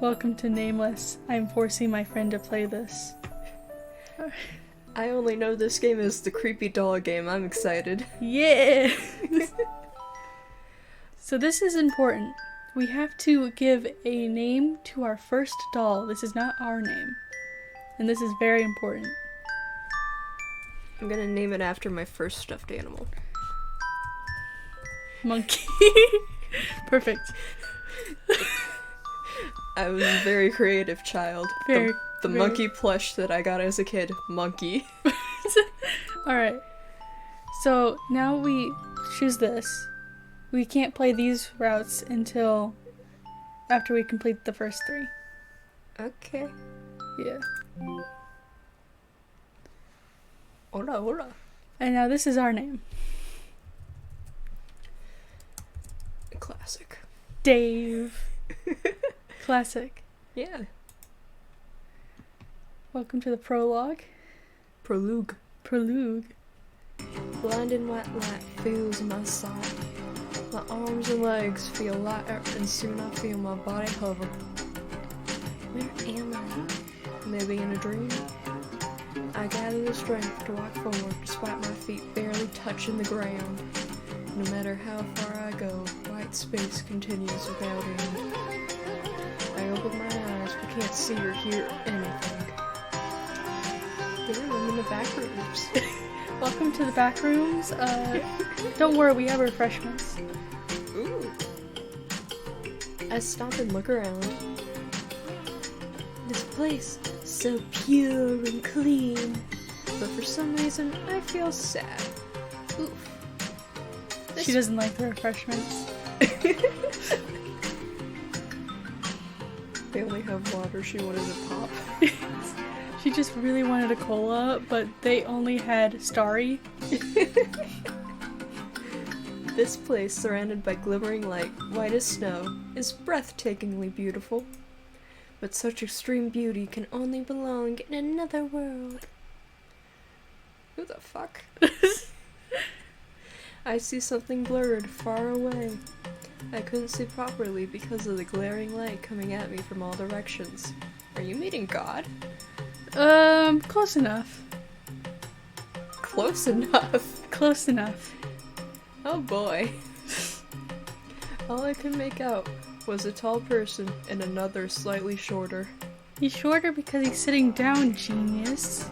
Welcome to Nameless. I'm forcing my friend to play this. I only know this game is the creepy doll game. I'm excited. Yeah! So this is important. We have to give a name to our first doll. This is not our name. And this is very important. I'm gonna name it after my first stuffed animal. Monkey. Perfect. I was a very creative child. The monkey plush that I got as a kid. Monkey. Alright. So now we choose this. We can't play these routes until after we complete the first 3. Okay. Yeah. Hola, hola. And now this is our name. Classic. Dave. Classic. Yeah. Welcome to the prologue. Prologue. Prologue. Blinding white light fills my sight. My arms and legs feel lighter, and soon I feel my body hover. Where am I? Maybe in a dream? I gather the strength to walk forward despite my feet barely touching the ground. No matter how far I go, white space continues without end. I open my eyes but can't see or hear anything. Damn, I'm in the back rooms. Welcome to the back rooms. Don't worry, we have refreshments. Ooh. I stop and look around. This place, so pure and clean. But for some reason, I feel sad. Oof. She doesn't like the refreshments. They only have water, she wanted a pop. She just really wanted a cola, but they only had Starry. This place, surrounded by glimmering light, white as snow, is breathtakingly beautiful. But such extreme beauty can only belong in another world. Who the fuck? I see something blurred far away. I couldn't see properly because of the glaring light coming at me from all directions. Are you meeting God? Close enough. Close enough? Close enough. Oh boy. All I could make out was a tall person and another slightly shorter. He's shorter because he's sitting down, genius.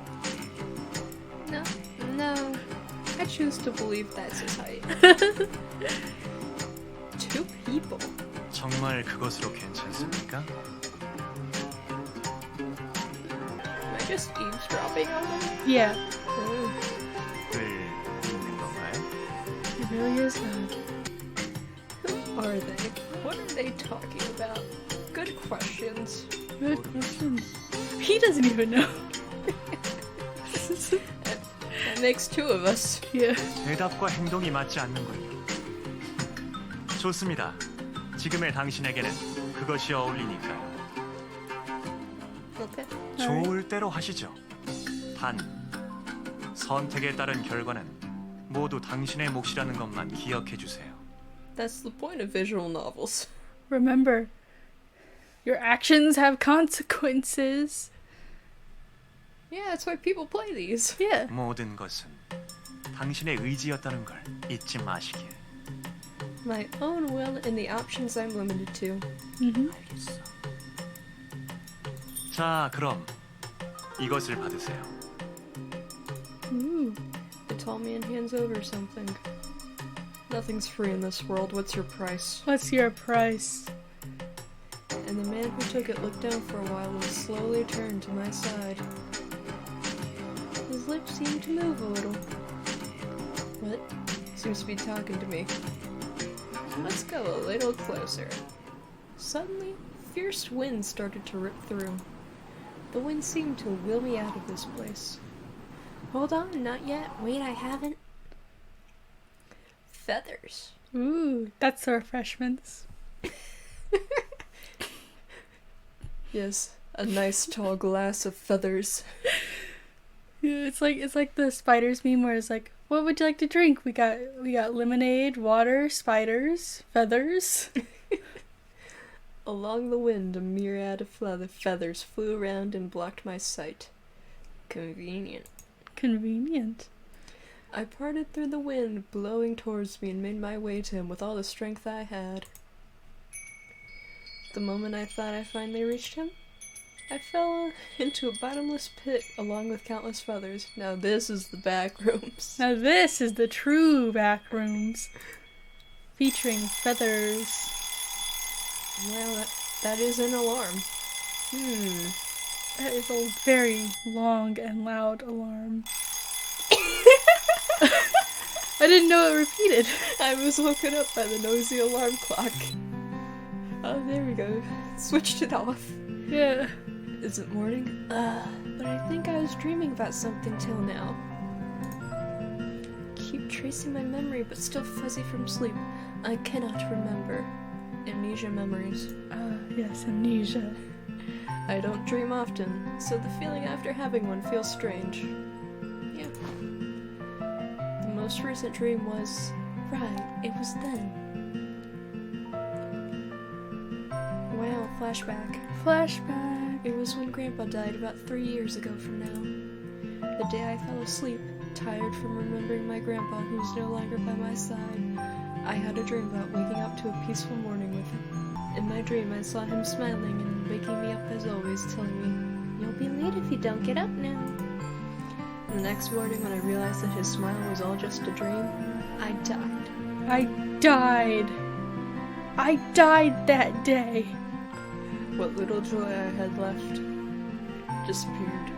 No. I choose to believe that's his height. 2 people. 정말 그것으로 괜찮습니까? Am I just eavesdropping on them? Yeah. 글 있는 건가요? It really is Who are they? What are they talking about? Good questions. Good question. He doesn't even know. That makes 2 of us. Yeah. 대답과 행동이 맞지 않는군요. 좋습니다. 지금의 당신에게는 그것이 어울리니까요. Okay. 좋을 대로 하시죠. 단, 선택에 따른 결과는 모두 당신의 몫이라는 것만 기억해 주세요. That's the point of visual novels. Remember, your actions have consequences. Yeah, that's why people play these. Yeah. 모든 것은 당신의 의지였다는 걸 잊지 마시길. My own will and the options I'm limited to. 알겠어. 자, 그럼 이것을 받으세요. Ooh. The tall man hands over something. Nothing's free in this world. What's your price? What's your price? And the man who took it looked down for a while and slowly turned to my side. His lips seemed to move a little. What? Seems to be talking to me. Let's go a little closer. Suddenly, fierce wind started to rip through. The wind seemed to will me out of this place. Hold on, not yet. Wait, I haven't. Feathers. Ooh, that's the refreshments. Yes, a nice tall glass of feathers. Yeah, it's like the spiders meme where it's like, what would you like to drink? We got lemonade, water, spiders, feathers. Along the wind, a myriad of feathers flew around and blocked my sight. Convenient. Convenient. I parted through the wind, blowing towards me, and made my way to him with all the strength I had. The moment I thought I finally reached him, I fell into a bottomless pit along with countless feathers. Now this is the back rooms. Now this is the true back rooms. Featuring feathers. Well, that is an alarm. That is a very long and loud alarm. I didn't know it repeated. I was woken up by the noisy alarm clock. Oh, there we go. Switched it off. Yeah. Is it morning? But I think I was dreaming about something till now. Keep tracing my memory, but still fuzzy from sleep. I cannot remember. Amnesia memories. Yes, amnesia. I don't dream often, so the feeling after having one feels strange. Yeah. The most recent dream was... Right, it was then. Wow, flashback. Flashback. It was when Grandpa died about 3 years ago from now. The day I fell asleep, tired from remembering my grandpa who was no longer by my side. I had a dream about waking up to a peaceful morning with him. In my dream, I saw him smiling and waking me up as always, telling me, "You'll be late if you don't get up now." And the next morning, when I realized that his smile was all just a dream, I died. I died. I died that day. What little joy I had left disappeared.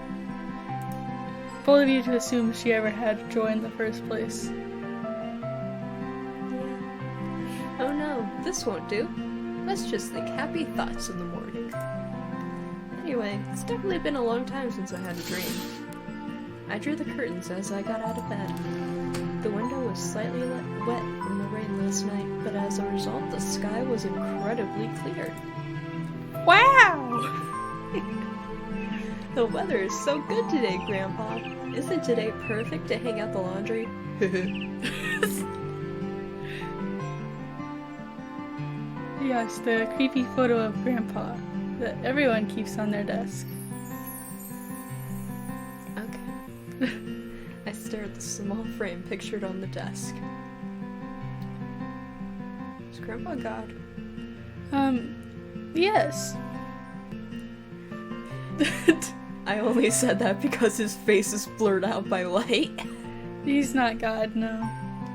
Bold of you to assume she ever had joy in the first place. Oh no, this won't do. Let's just think happy thoughts in the morning. Anyway, it's definitely been a long time since I had a dream. I drew the curtains as I got out of bed. The window was slightly wet from the rain last night, but as a result, the sky was incredibly clear. Wow! The weather is so good today, Grandpa. Isn't today perfect to hang out the laundry? Yes, the creepy photo of Grandpa that everyone keeps on their desk. Okay. I stare at the small frame pictured on the desk. Is Grandpa God? Yes. I only said that because his face is blurred out by light. He's not God, no.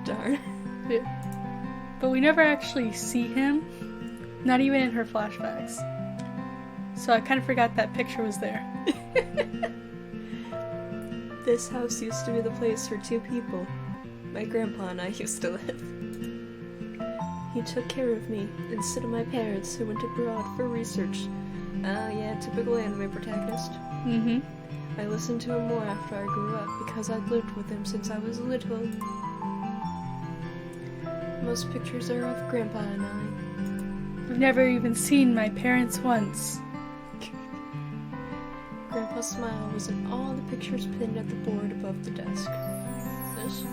Darn. But we never actually see him. Not even in her flashbacks. So I kind of forgot that picture was there. This house used to be the place for two people. My grandpa and I used to live. He took care of me instead of my parents who went abroad for research. Yeah, typical anime protagonist. Mm-hmm. I listened to him more after I grew up because I'd lived with him since I was little. Most pictures are of Grandpa and I. I've never even seen my parents once. Grandpa's smile was in all the pictures pinned at the board above the desk. This?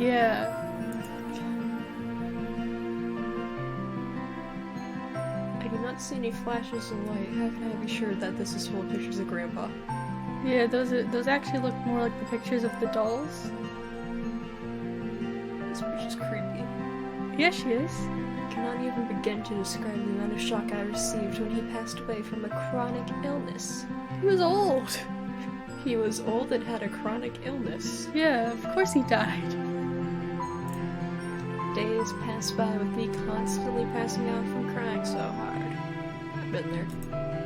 Yeah. I do not see any flashes of light. How can I be sure that this is full of pictures of Grandpa? Yeah, those actually look more like the pictures of the dolls. This bitch is creepy. Yeah, she is. I cannot even begin to describe the amount of shock I received when he passed away from a chronic illness. He was old. He was old and had a chronic illness. Yeah, of course he died. Days passed by with me constantly passing out from crying so hard. I've been there.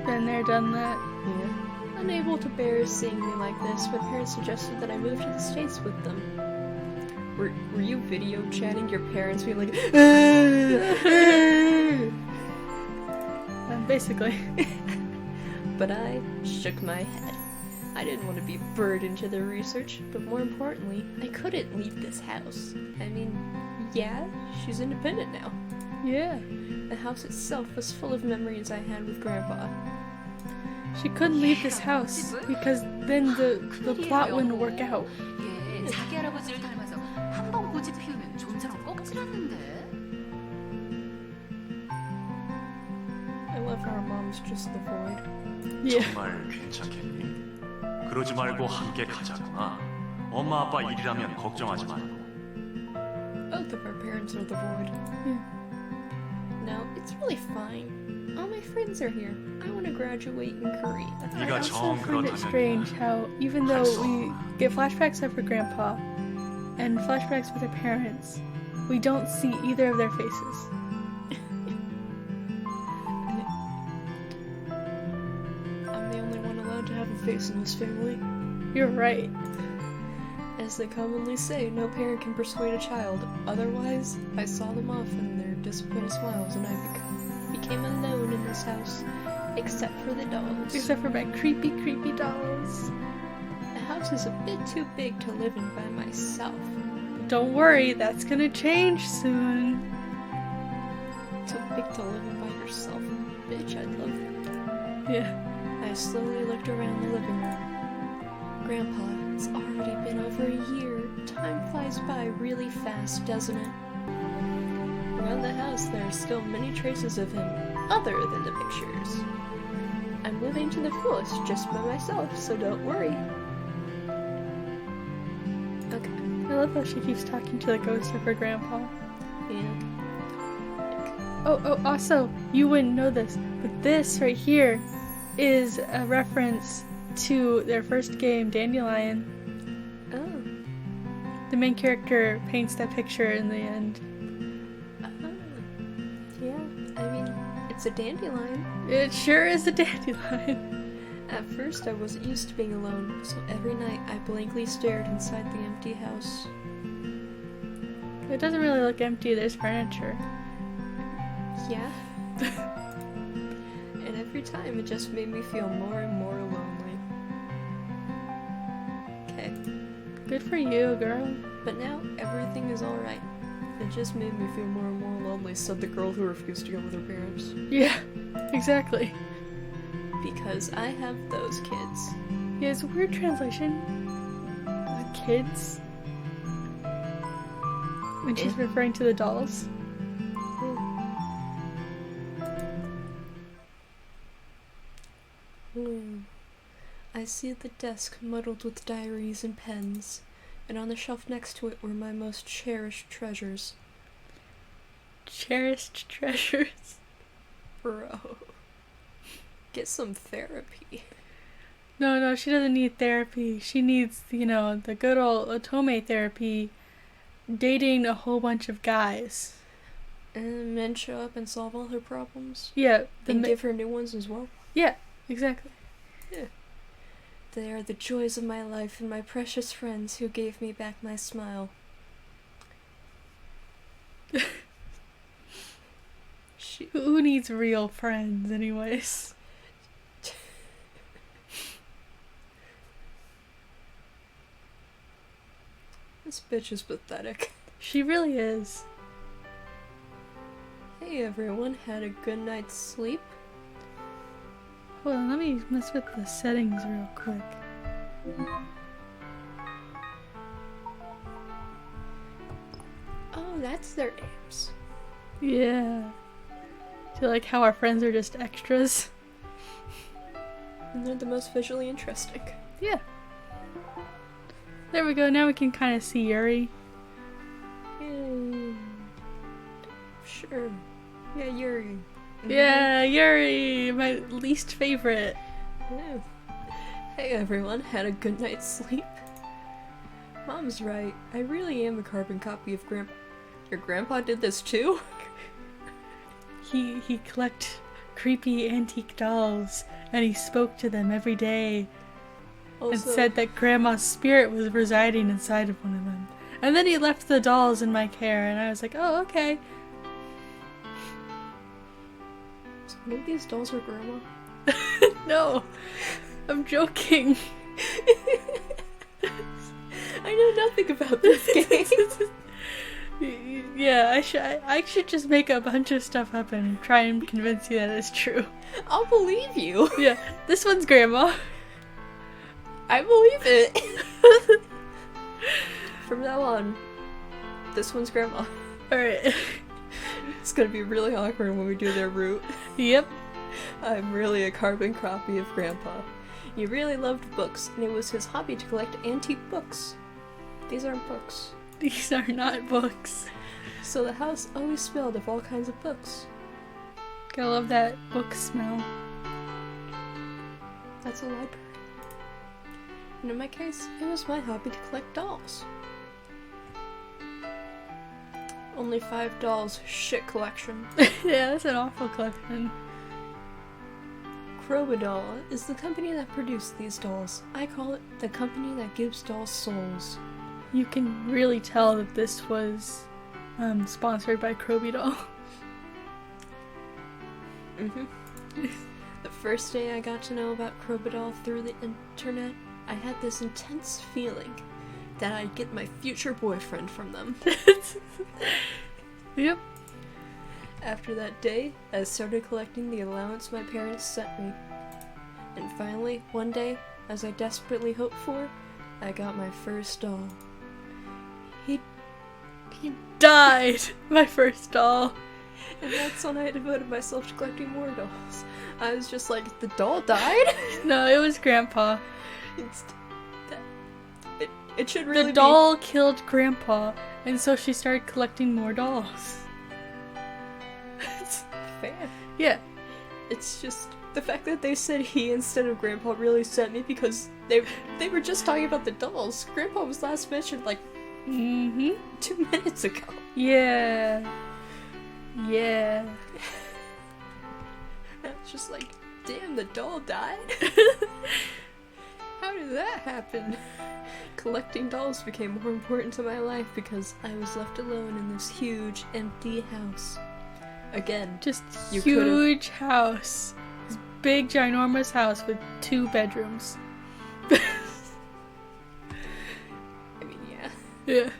Been there, done that. Yeah. Unable to bear seeing me like this, my parents suggested that I move to the States with them. Were you video chatting your parents being like, Basically. But I shook my head. I didn't want to be burdened to their research, but more importantly, I couldn't leave this house. I mean, yeah, she's independent now. Yeah. The house itself was full of memories I had with Grandpa. She couldn't leave this house because then the plot wouldn't work out. 예, 자기 할아버지를 닮아서 한 번 고집 피우면 좀처럼 꺾지라는데. love how our mom's just the void. Yeah. 정말 괜찮겠니? 그러지 말고 함께 가자꾸나. 엄마 아빠 일이라면 걱정하지 말고. Both of our parents are the void. No, it's really fine. All my friends are here. I want to graduate in Korea. I 네가 also 정 find it 그렇다면 strange how even though we get flashbacks of her grandpa and flashbacks with her parents, we don't see either of their faces. I'm the only one allowed to have a face in this family. You're right. As they commonly say, no parent can persuade a child. Otherwise, I saw them off in their disappointed smiles, and I became unknown in this house, except for the dolls. Except for my creepy, creepy dolls. The house is a bit too big to live in by myself. Don't worry, that's gonna change soon. Too big to live in by yourself. Bitch, I'd love that. Yeah. I slowly looked around the living room. Grandpa, it's already been over a year. Time flies by really fast, doesn't it? Around the house, there are still many traces of him, other than the pictures. I'm living to the fullest just by myself, so don't worry. Okay. I love how she keeps talking to the ghost of her grandpa. Yeah. Oh, also, you wouldn't know this, but this right here is a reference to their first game, Dandelion. Oh. The main character paints that picture in the end. Yeah. I mean, it's a dandelion. It sure is a dandelion. At first, I wasn't used to being alone, so every night I blankly stared inside the empty house. It doesn't really look empty, there's furniture. Yeah. And every time it just made me feel more and more lonely. Okay. Good for you, girl. But now everything is alright. It just made me feel more and more lonely, said the girl who refused to go with her parents. Yeah, exactly. Because I have those kids. Yeah, it's a weird translation. The kids. When she's referring to the dolls. I see the desk muddled with diaries and pens, and on the shelf next to it were my most cherished treasures. Cherished treasures. Bro. Get some therapy. No, she doesn't need therapy. She needs, the good old Otome therapy, dating a whole bunch of guys. And men show up and solve all her problems. Yeah. And give her new ones as well. Yeah, exactly. Yeah. They are the joys of my life and my precious friends who gave me back my smile. Who needs real friends, anyways? This bitch is pathetic. She really is. Hey everyone, had a good night's sleep? Hold on, let me mess with the settings real quick. Oh, that's their names. Yeah. Do you like how our friends are just extras? And they're the most visually interesting. Yeah. There we go, now we can kind of see Yuri. Yeah. Sure. Yeah, Yuri. Yeah, Yuri! My least favorite. Yeah. Hey everyone, had a good night's sleep? Mom's right. I really am a carbon copy of Grandpa. Your grandpa did this too? He collect creepy antique dolls, and he spoke to them every day, and said that Grandma's spirit was residing inside of one of them. And then he left the dolls in my care, and I was like, oh, okay. So one of these dolls are Grandma? No, I'm joking. I know nothing about this game. Yeah, I should just make a bunch of stuff up and try and convince you that it's true. I'll believe you. Yeah, this one's Grandma. I believe it. From now on, this one's Grandma. Alright. It's gonna be really awkward when we do their route. Yep. I'm really a carbon copy of Grandpa. He really loved books, and it was his hobby to collect antique books. These aren't books. These are not books. So the house always smelled of all kinds of books. Gotta love that book smell. That's a library. And in my case, it was my hobby to collect dolls. Only 5 dolls, shit collection. Yeah, that's an awful collection. Crobodol is the company that produced these dolls. I call it the company that gives dolls souls. You can really tell that this was sponsored by Crobodol. The first day I got to know about Crobodol through the internet, I had this intense feeling that I'd get my future boyfriend from them. Yep. After that day, I started collecting the allowance my parents sent me. And finally, one day, as I desperately hoped for, I got my first doll. He Died! My first doll. And that's when I devoted myself to collecting more dolls. I was just like, the doll died? No, it was Grandpa. It should really The doll killed Grandpa, and so she started collecting more dolls. It's fair. Yeah. It's just the fact that they said he instead of Grandpa really sent me because they were just talking about the dolls. Grandpa was last mentioned like 2 minutes ago. Yeah. Yeah. It's just like, damn, the doll died? How did that happen? Collecting dolls became more important to my life because I was left alone in this huge, empty house. Again, Just you huge house. This big, ginormous house with 2 bedrooms. I mean, yeah. Yeah.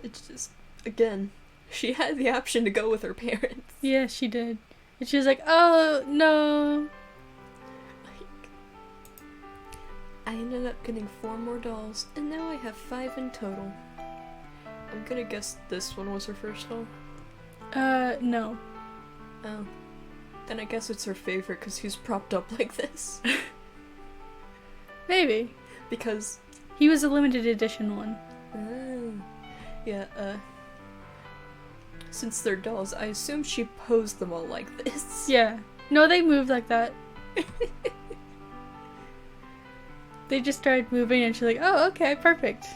It's just, again, she had the option to go with her parents. Yeah, she did. And she was like, oh, no. I ended up getting 4 more dolls, and now I have 5 in total. I'm gonna guess this one was her first doll. No. Oh. Then I guess it's her favorite because he's propped up like this. Maybe. Because... He was a limited edition one. Yeah, since they're dolls, I assume she posed them all like this. Yeah. No, they moved like that. They just started moving and she's like, oh, okay, perfect.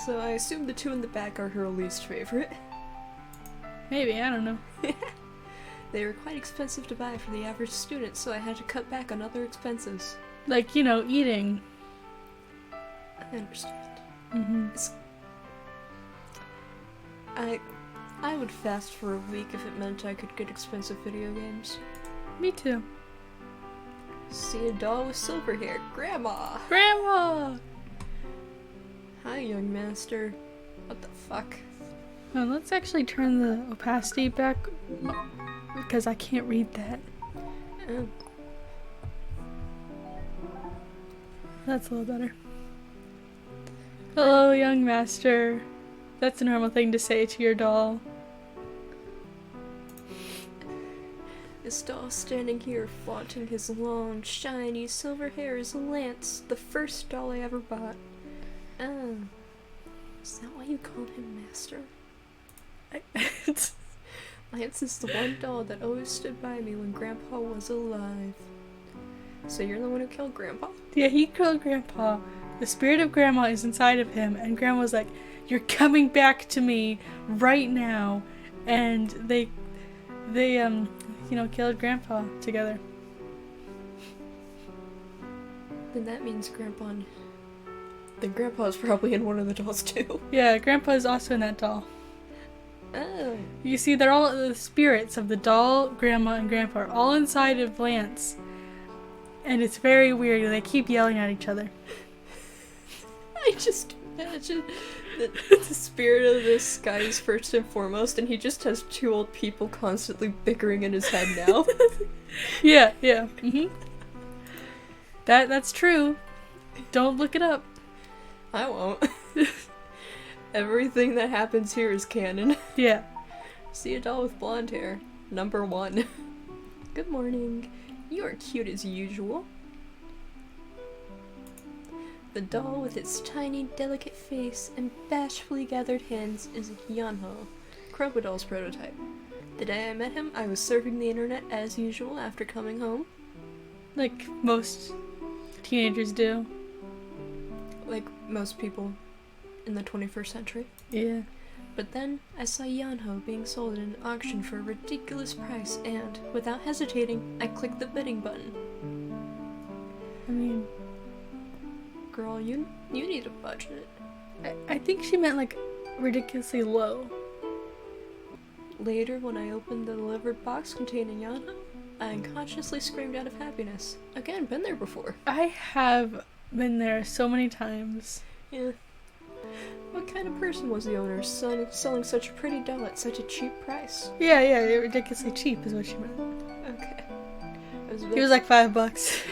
So I assume the 2 in the back are her least favorite. Maybe, I don't know. They were quite expensive to buy for the average student, so I had to cut back on other expenses. Like, you know, eating. I understand. Mm-hmm. I would fast for a week if it meant I could get expensive video games. Me too. See a doll with silver hair. Grandma! Grandma! Hi, young master. What the fuck? Well, let's actually turn the opacity back because I can't read that. Oh. That's a little better. Hello, young master. That's a normal thing to say to your doll. This doll standing here flaunting his long, shiny silver hair is Lance, the first doll I ever bought. Oh. Is that why you called him master? Lance is the one doll that always stood by me when Grandpa was alive. So you're the one who killed Grandpa? Yeah, he killed Grandpa. The spirit of Grandma is inside of him, and Grandma's like, you're coming back to me right now. And they killed Grandpa together. Then that means Then Grandpa's probably in one of the dolls too. Yeah, Grandpa's also in that doll. Oh. You see, they're all the spirits of the doll, Grandma, and Grandpa are all inside of Lance. And it's very weird. They keep yelling at each other. I just imagine that the spirit of this guy is first and foremost, and he just has 2 old people constantly bickering in his head now. Yeah. Mm-hmm. That's true. Don't look it up. I won't. Everything that happens here is canon. Yeah. See a doll with blonde hair. Number 1. Good morning. You are cute as usual. The doll with its tiny, delicate face and bashfully gathered hands is Yanho, Crocodile's prototype. The day I met him, I was surfing the internet as usual after coming home. Like most teenagers do. Like most people in the 21st century. Yeah. But then, I saw Yanho being sold in an auction for a ridiculous price and, without hesitating, I clicked the bidding button. I mean... Girl, you need a budget. I think she meant, like, ridiculously low. Later, when I opened the delivered box containing Yanho, I unconsciously screamed out of happiness. Again, been there before. I have been there so many times. Yeah. What kind of person was the owner selling such a pretty doll at such a cheap price? Yeah, ridiculously cheap is what she meant. Okay. He was like $5.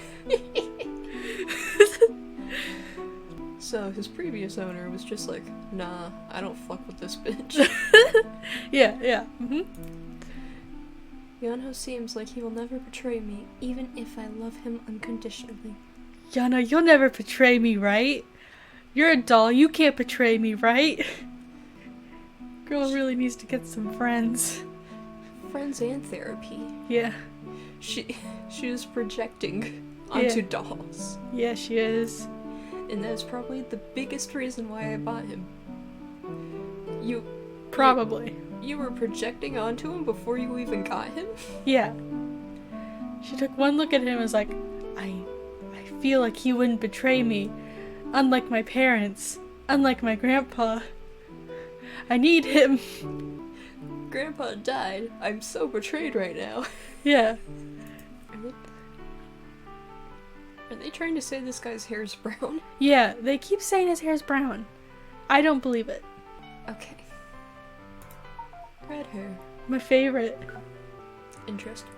So his previous owner was just like, nah, I don't fuck with this bitch. Yeah. Yanho seems like he will never betray me, even if I love him unconditionally. Yana, you'll never betray me, right? You're a doll, you can't betray me, right? Girl really needs to get some friends. Friends and therapy. Yeah. She is projecting onto dolls. Yeah, she is. And that's probably the biggest reason why I bought him. Probably. You were projecting onto him before you even got him? Yeah. She took one look at him and was like, I feel like he wouldn't betray me. Unlike my parents. Unlike my grandpa. I need him. Grandpa died. I'm so betrayed right now. Yeah. Are they trying to say this guy's hair is brown? Yeah, they keep saying his hair's brown. I don't believe it. Okay. Red hair. My favorite. Interesting.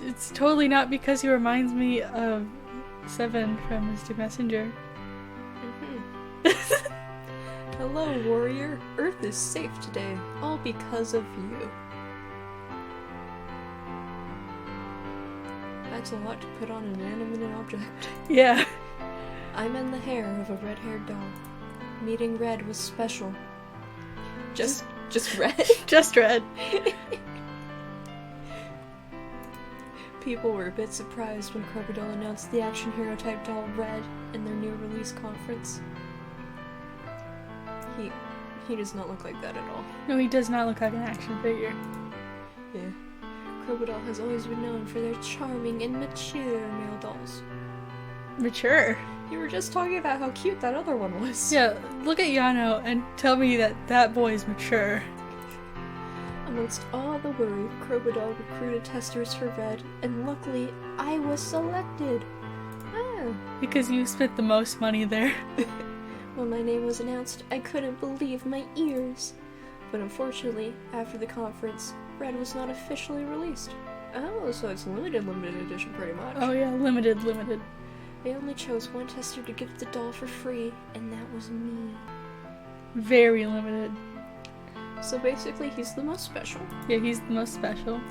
It's totally not because he reminds me of Seven from Mr. Messenger. Hello, warrior. Earth is safe today, all because of you. That's a lot to put on an animate object. Yeah. I'm in the hair of a red-haired doll. Meeting Red was special. Just Red? Just Red. People were a bit surprised when Crocodile announced the action hero type doll Red in their new release conference. He does not look like that at all. No, he does not look like an action figure. Yeah. Crocodile has always been known for their charming and mature male dolls. Mature? You were just talking about how cute that other one was. Yeah, look at Yano and tell me that that boy is mature. Amongst all the worry, Crocodile recruited testers for Red, and luckily, I was selected. Ah. Because you spent the most money there. When my name was announced, I couldn't believe my ears. But unfortunately, after the conference, Red was not officially released. Oh, so it's limited edition pretty much. Oh yeah, limited. They only chose one tester to give the doll for free, and that was me. Very limited. So basically, he's the most special. Yeah, he's the most special.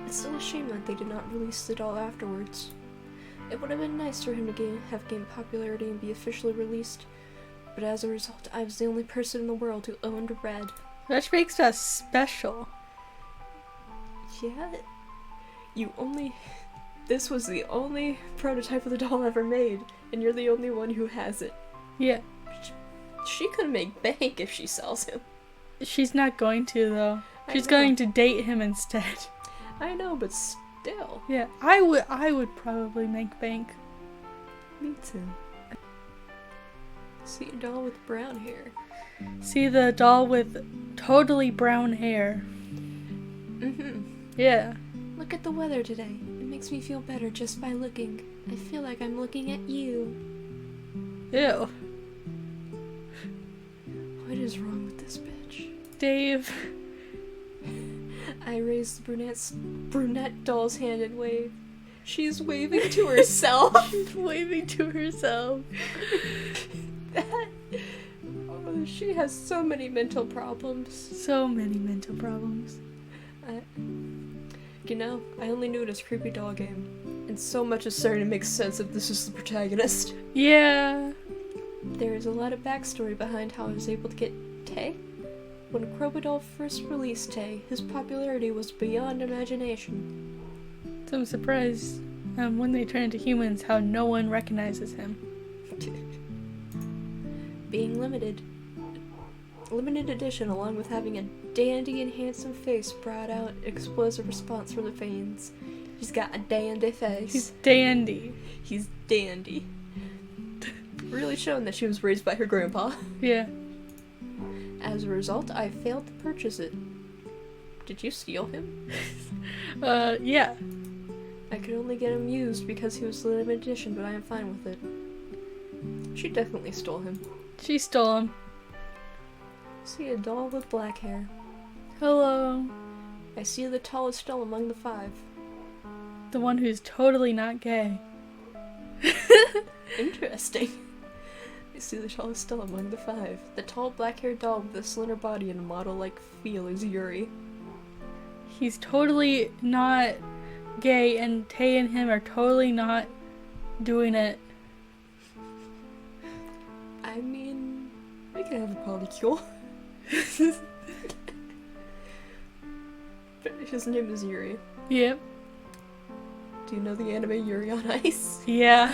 It's still a shame that they did not release the doll afterwards. It would have been nice for him to have gained popularity and be officially released, but as a result, I was the only person in the world who owned Red. That makes us special. Yeah, this was the only prototype of the doll ever made, and you're the only one who has it. Yeah. She could make bank if she sells him. She's not going to, though. She's know. going to date him instead. I know, but still. Yeah, I would probably make bank. Me too. See a doll with brown hair. See the doll with totally brown hair. Yeah. Look at the weather today. It makes me feel better just by looking. I feel like I'm looking at you. Ew. What is wrong with this bitch? Dave. I raised the brunette doll's hand and waved. She's waving to herself. She's waving to herself. Oh, she has so many mental problems. So many mental problems. You know, I only knew it as Creepy Doll Game, and so much is starting to make sense if this is the protagonist. Yeah. There is a lot of backstory behind how I was able to get Tay. When Crobodol first released Tay, his popularity was beyond imagination. So I'm surprised when they turn into humans how no one recognizes him. Being limited edition, along with having a dandy and handsome face, brought out explosive response from the fans. He's got a dandy face. He's dandy. He's dandy. Really showing that she was raised by her grandpa. Yeah. As a result, I failed to purchase it. Did you steal him? Yeah. I could only get him used because he was limited edition, but I am fine with it. She definitely stole him. She stole him. See a doll with black hair. Hello. I see the tallest doll among the 5. The one who's totally not gay. Interesting. I see the tallest doll among the 5. The tall black-haired doll with a slender body and a model-like feel is Yuri. He's totally not gay, and Tay and him are totally not doing it. I mean, we could have a polycule. But his name is Yuri. Yep. Do you know the anime Yuri on Ice? Yeah.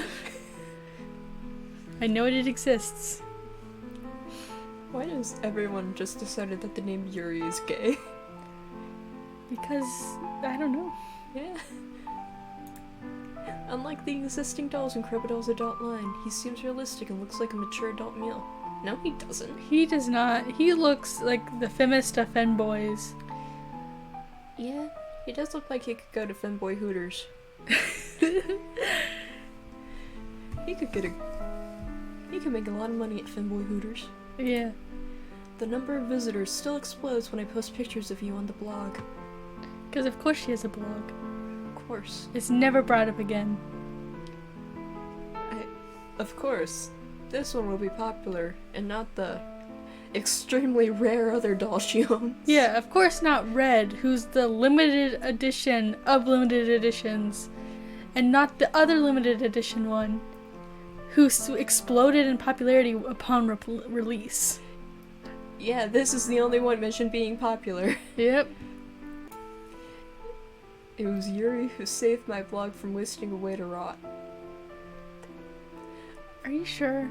I know it exists. Why has everyone just decided that the name Yuri is gay? Because, I don't know. Yeah. Unlike the existing dolls in Crocodile's adult line, he seems realistic and looks like a mature adult male. No, he doesn't. He does not. He looks like the feminist of femboys. Yeah, he does look like he could go to Femboy Hooters. He could make a lot of money at Femboy Hooters. Yeah. The number of visitors still explodes when I post pictures of you on the blog. Because of course she has a blog. Of course. It's never brought up again. Of course. This one will be popular, and not the extremely rare other doll she owns. Yeah, of course not Red, who's the limited edition of limited editions, and not the other limited edition one, who exploded in popularity upon release. Yeah, this is the only one mentioned being popular. Yep. It was Yuri who saved my blog from wasting away to rot. Are you sure?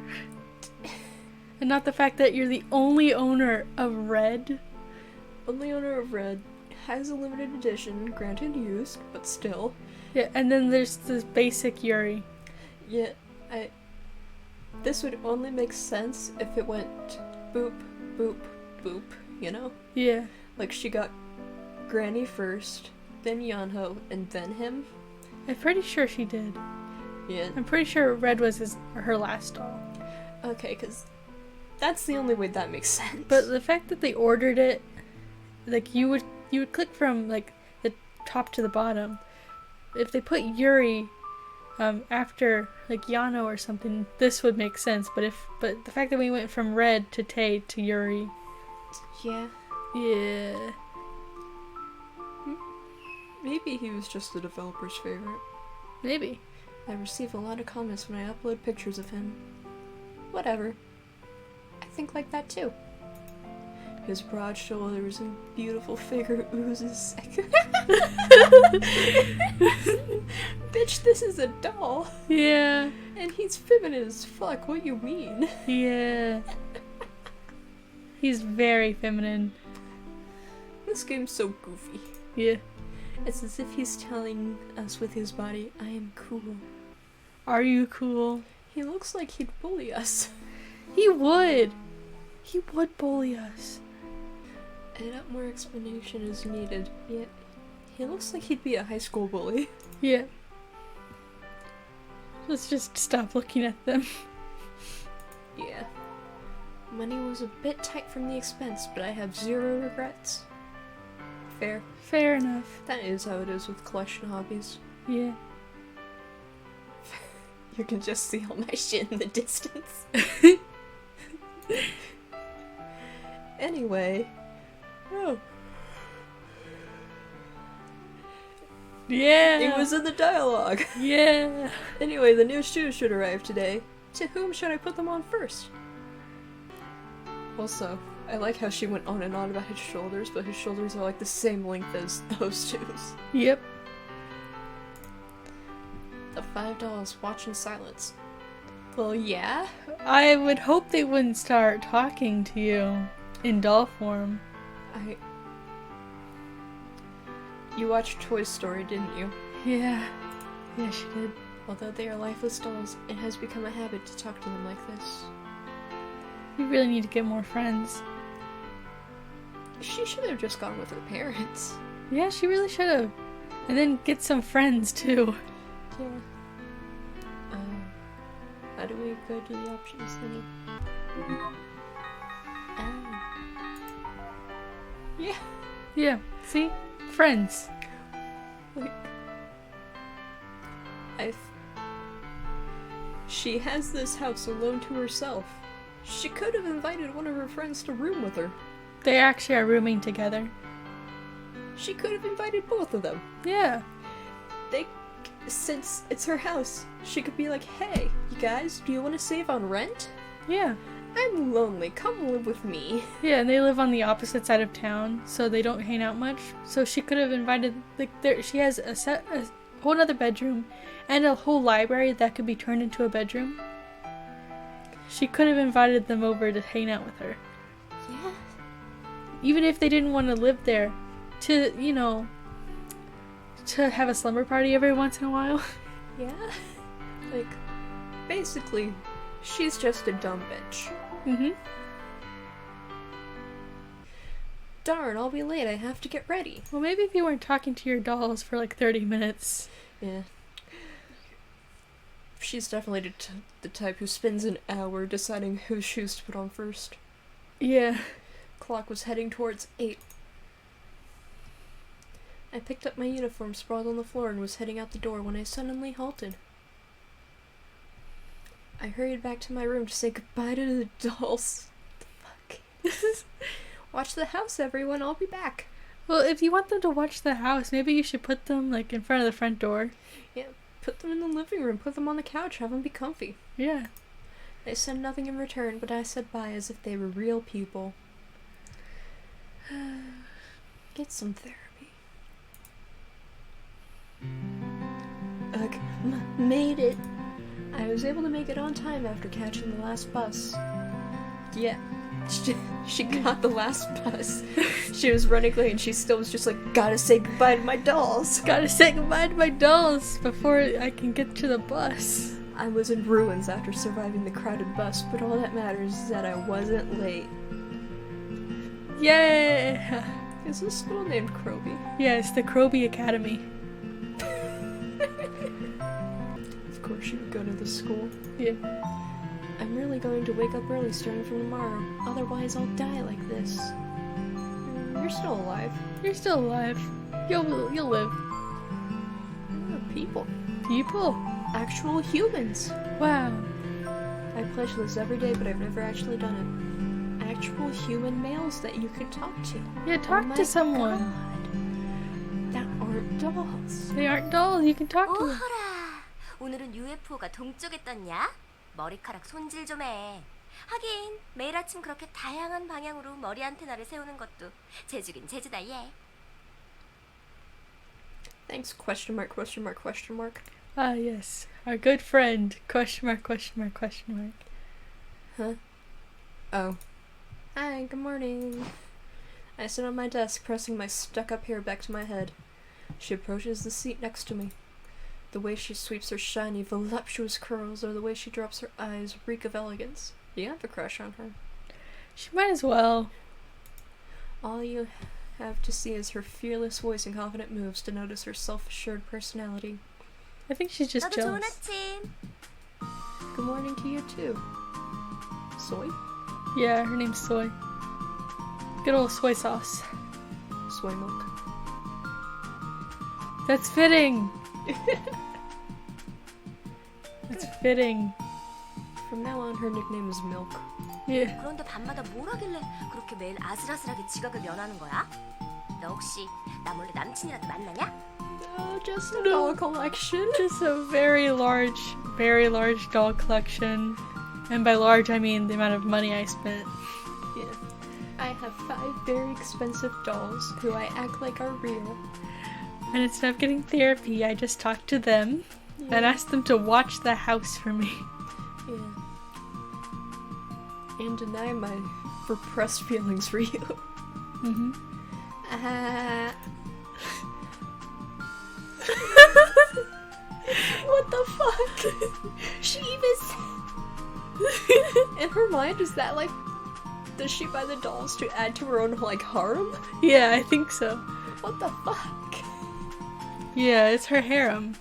And not the fact that you're the only owner of Red? Only owner of Red. Has a limited edition, granted used, but still. Yeah, and then there's this basic Yuri. Yeah, this would only make sense if it went boop, boop, boop, you know? Yeah. Like she got Granny first, then Yanho, and then him. I'm pretty sure she did. Yeah. I'm pretty sure Red was her last doll. Okay, because that's the only way that makes sense. But the fact that they ordered it, like you would click from like the top to the bottom. If they put Yuri after like Yano or something, this would make sense. But the fact that we went from Red to Tay to Yuri. Yeah. Yeah. Maybe he was just the developer's favorite. Maybe. I receive a lot of comments when I upload pictures of him. Whatever. I think like that too. His broad shoulders and beautiful figure oozes. Bitch, this is a doll. Yeah. And he's feminine as fuck, what you mean? Yeah. He's very feminine. This game's so goofy. Yeah. It's as if he's telling us with his body, I am cool. Are you cool? He looks like he'd bully us. He would. He would bully us. And not more explanation is needed. Yet, he looks like he'd be a high school bully. Yeah. Let's just stop looking at them. Yeah. Money was a bit tight from the expense, but I have zero regrets. Fair. Fair enough. That is how it is with collection hobbies. Yeah. You can just see all my shit in the distance. Anyway. Oh. Yeah. It was in the dialogue. Yeah. Anyway, the new shoes should arrive today. To whom should I put them on first? Also, I like how she went on and on about his shoulders, but his shoulders are like the same length as those shoes. Yep. The $5 watch in silence. Well, yeah. I would hope they wouldn't start talking to you in doll form. You watched Toy Story, didn't you? Yeah. Yeah, she did. Although they are lifeless dolls, it has become a habit to talk to them like this. You really need to get more friends. She should have just gone with her parents. Yeah, she really should have. And then get some friends, too. Yeah. How do we go to the options then? Yeah. Yeah, see? Friends. Like, she has this house alone to herself. She could have invited one of her friends to room with her. They actually are rooming together. She could have invited both of them. Yeah. Since it's her house, she could be like, hey, you guys, do you want to save on rent? Yeah. I'm lonely, come live with me. Yeah, and they live on the opposite side of town, so they don't hang out much. So she could have invited, she has a whole other bedroom and a whole library that could be turned into a bedroom. She could have invited them over to hang out with her. Yeah. Even if they didn't want to live there, to, you know, to have a slumber party every once in a while. Yeah. Like, basically, she's just a dumb bitch. Mm-hmm. Darn, I'll be late. I have to get ready. Well, maybe if you weren't talking to your dolls for like 30 minutes. Yeah. She's definitely the type who spends an hour deciding whose shoes to put on first. Yeah. Clock was heading towards 8. I picked up my uniform sprawled on the floor and was heading out the door when I suddenly halted. I hurried back to my room to say goodbye to the dolls. What the fuck? Watch the house, everyone. I'll be back. Well, if you want them to watch the house, maybe you should put them like in front of the front door. Yeah, put them in the living room. Put them on the couch. Have them be comfy. Yeah. They said nothing in return, but I said bye as if they were real people. Get some therapy. Ugh, made it. I was able to make it on time after catching the last bus. Yeah, she got the last bus. She was running late and she still was just like, gotta say goodbye to my dolls. Gotta say goodbye to my dolls before I can get to the bus. I was in ruins after surviving the crowded bus, but all that matters is that I wasn't late. Yeah! Is this school named Kroby? Yeah, it's the Kroby Academy. Of course you would go to this school. Yeah. I'm really going to wake up early starting from tomorrow. Otherwise I'll die like this. You're still alive. You're still alive. You'll live. People. People? Actual humans. Wow. I pledge this every day, but I've never actually done it. Actual human males that you could talk to. Yeah, talk to someone. God. That aren't dolls. They aren't dolls. You can talk to them. 오호라. 오늘은 UFO가 동쪽에 떴냐? 머리카락 손질 좀 해. 하긴 매일 아침 그렇게 다양한 방향으로 머리 안테나를 세우는 것도 재주긴 재주다 얘. Thanks, question mark, question mark, question mark. Ah, yes. Our good friend. Question mark, question mark, question mark. Huh? Oh. Hi, good morning. I sit on my desk, pressing my stuck-up hair back to my head. She approaches the seat next to me. The way she sweeps her shiny, voluptuous curls, or the way she drops her eyes, reek of elegance. Do you have a crush on her? She might as well. All you have to see is her fearless voice and confident moves to notice her self-assured personality. I think she's just 너도 좋은 jealous. 아침. Good morning to you, too. Soy? Yeah, her name's Soy. Good old soy sauce. Soy milk. That's fitting. That's fitting. From now on, her nickname is Milk. Yeah. 그런데 밤마다 뭘 하길래 그렇게 매일 아슬아슬하게 지각을 면하는 거야? 너 혹시 나 몰래 남친이라도 만나냐? Just a doll collection. Just a very large doll collection. And by large, I mean the amount of money I spent. Yeah. I have 5 very expensive dolls who I act like are real. And instead of getting therapy, I just talked to them and asked them to watch the house for me. Yeah. And deny my repressed feelings for you. Mm-hmm. What the fuck? She even in her mind, is that like, does she buy the dolls to add to her own like harem? Yeah, I think so. What the fuck? Yeah, it's her harem.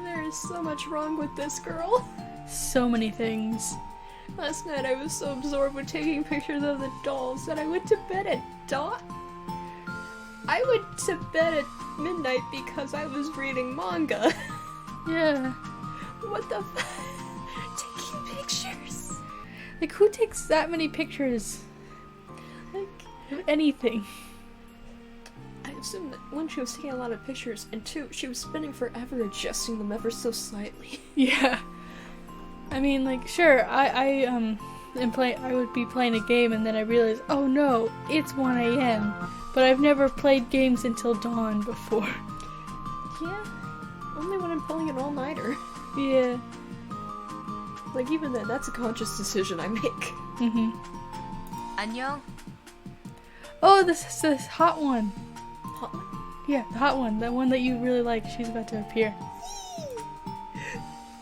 There is so much wrong with this girl. So many things. Last night I was so absorbed with taking pictures of the dolls that I went to bed at dawn. I went to bed at midnight because I was reading manga. Yeah. What the fuck? Taking pictures. Like, who takes that many pictures? Like, Of anything. I assume that one, she was taking a lot of pictures, and 2, she was spending forever adjusting them ever so slightly. Yeah. I mean, like, sure, I would be playing a game and then I realized, oh no, it's 1 a.m. But I've never played games until dawn before. Yeah. Only when I'm pulling an all-nighter. Yeah. Like, even then, that's a conscious decision I make. Mm-hmm. 안녕. Oh, this is this hot one. Hot one? Yeah, the hot one. That one that you really like. She's about to appear.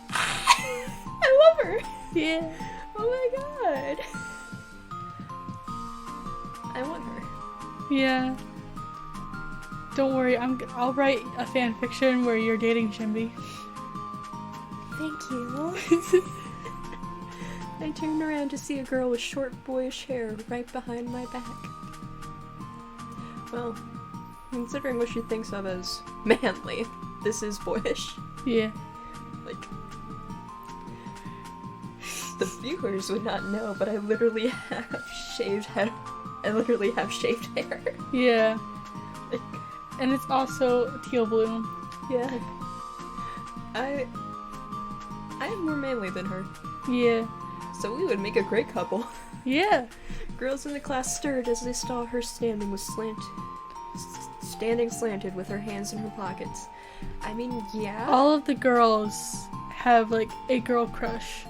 I love her! Yeah. Oh my god! I want her. Yeah. Don't worry, I'll write a fan fiction where you're dating Shimby. Thank you. I turned around to see a girl with short boyish hair right behind my back. Well, considering what she thinks of as manly, this is boyish. Yeah. Like, the viewers would not know, but I literally have shaved head. I literally have shaved hair. Yeah. Like, And it's also teal blue. yeah. I am more manly than her, Yeah. so we would make a great couple. Yeah. Girls in the class stirred as they saw her standing slanted with her hands in her pockets. I mean, yeah. All of the girls have like a girl crush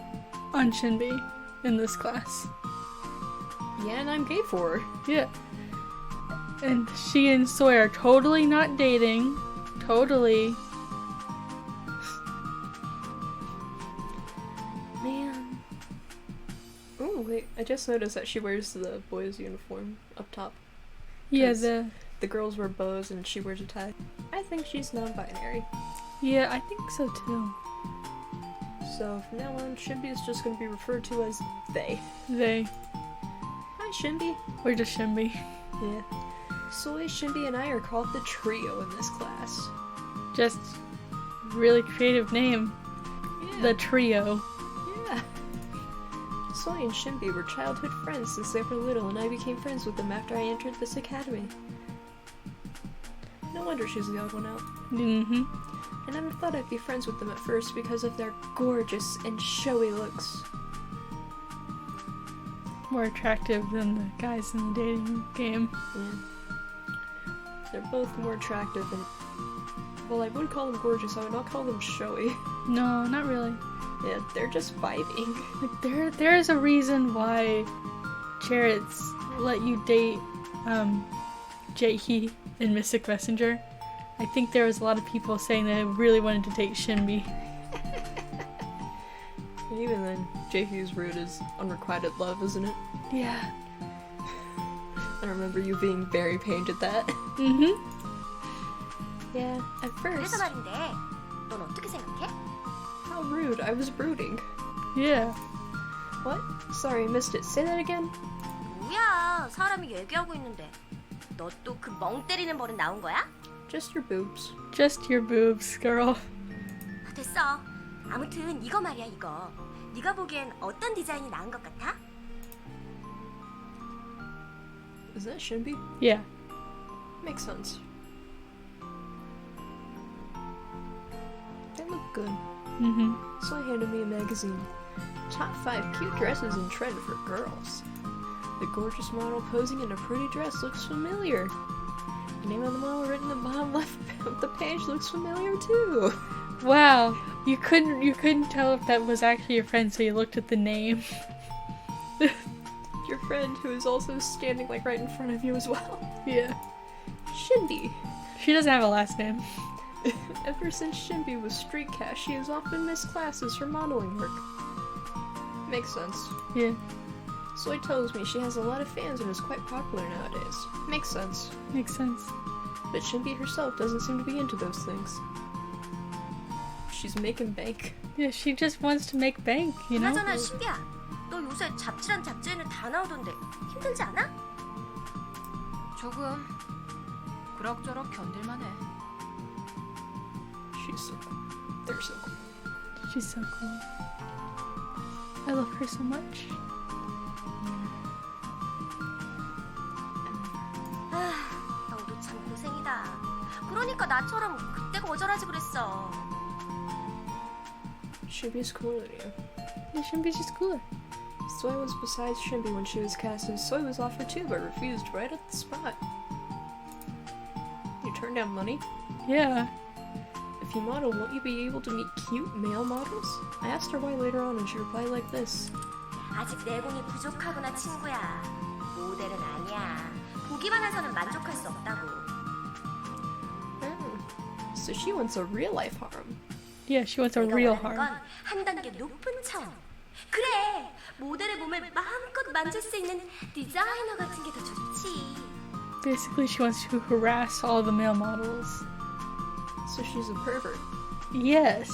on Shinbi in this class. Yeah, and I'm gay for her. Yeah. And she and Soy are totally not dating. Totally. Man. Oh, wait, I just noticed that she wears the boys' uniform up top. Yeah, 'Cause the the girls wear bows and she wears a tie. I think she's non-binary. yeah, I think so too. So from now on, Shimby is just going to be referred to as they. They. Hi, Shimby. Or just Shimby. Yeah. Soy, Shimby, and I are called the trio in this class. Just really creative name. Yeah. The trio. Yeah. Soy and Shimby were childhood friends since they were little, and I became friends with them after I entered this academy. No wonder she's the odd one out. Mm-hmm. I never thought I'd be friends with them at first because of their gorgeous and showy looks. More attractive than the guys in the dating game. Yeah. They're both more attractive and... Well, I would call them gorgeous, I would not call them showy. No, not really. Yeah, they're just vibing. Like there is a reason why Chariots let you date Jaehee in Mystic Messenger. I think there was a lot of people saying they really wanted to date Shinbi. And even then, Jaehyu's root is unrequited love, isn't it? Yeah. I remember you being very pained at that. Mm-hmm. Yeah, at first. 그래서 말인데, 넌 어떻게 생각해? How rude, I was brooding. Yeah. What? Sorry, missed it. Say that again? 뭐야, 사람이 얘기하고 있는데. 너 또 그 멍 때리는 버릇 나온 거야? Just your boobs. Just your boobs, girl. 됐어. 아무튼 이거 말이야, 이거. 네가 보기엔 어떤 디자인이 나은 것 같아? Is that Shinbi? Yeah. Makes sense. They look good. Mm-hmm. So he handed me a magazine. Top 5 cute dresses in trend for girls. The gorgeous model posing in a pretty dress looks familiar. The name of the model written in the bottom left of the page looks familiar too. Wow, you couldn't tell if that was actually your friend, so you looked at the name. Your friend who is also standing like right in front of you as well. Yeah. Shinbi. She doesn't have a last name. Ever since Shinbi was street cat, she has often missed classes for modeling work. Makes sense. Yeah. Soy tells me she has a lot of fans and is quite popular nowadays. Makes sense. Makes sense. But Shinbi herself doesn't seem to be into those things. She's making bank. Yeah, she just wants to make bank, you know? 그나저나 신비야, 너 요새 잡지란 잡지에는 다 나오던데 힘들지 않아? 조금 그럭저럭 견딜만 해. She's so cool. They're so cool. She's so cool. I love her so much. 너도 참 고생이다. 그러니까 나처럼 그때 거절하지 그랬어. Shinbi's cooler than you. Yeah, Shinbi's just cooler. Soy was besides Shinbi when she was cast, and Soy was offered too, but refused right at the spot. You turned down money? Yeah. If you model, won't you be able to meet cute male models? I asked her why later on, and she replied like this. 아직 내공이 부족하구나 친구야. 모델은 아니야. 보기만 해서는 만족할 수 없다고. So she wants a real-life harem. Yeah, she wants a 내가 real 원하는 harm. 건 한 단계 높은 차원. 그래, 모델의 몸을 마음껏 만질 수 있는 디자이너 같은 게 더 좋지. Basically, she wants to harass all the male models. So she's a pervert. Yes.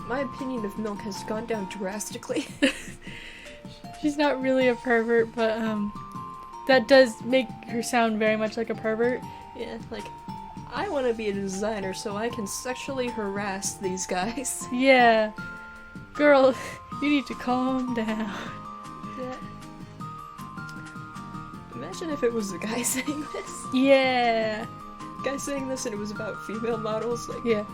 My opinion of Milk has gone down drastically. She's not really a pervert, but that does make her sound very much like a pervert. Yeah, like, I want to be a designer so I can sexually harass these guys. Yeah. Girl, you need to calm down. Yeah. Imagine if it was a guy saying this. Yeah. Guy saying this and it was about female models. Like, Yeah.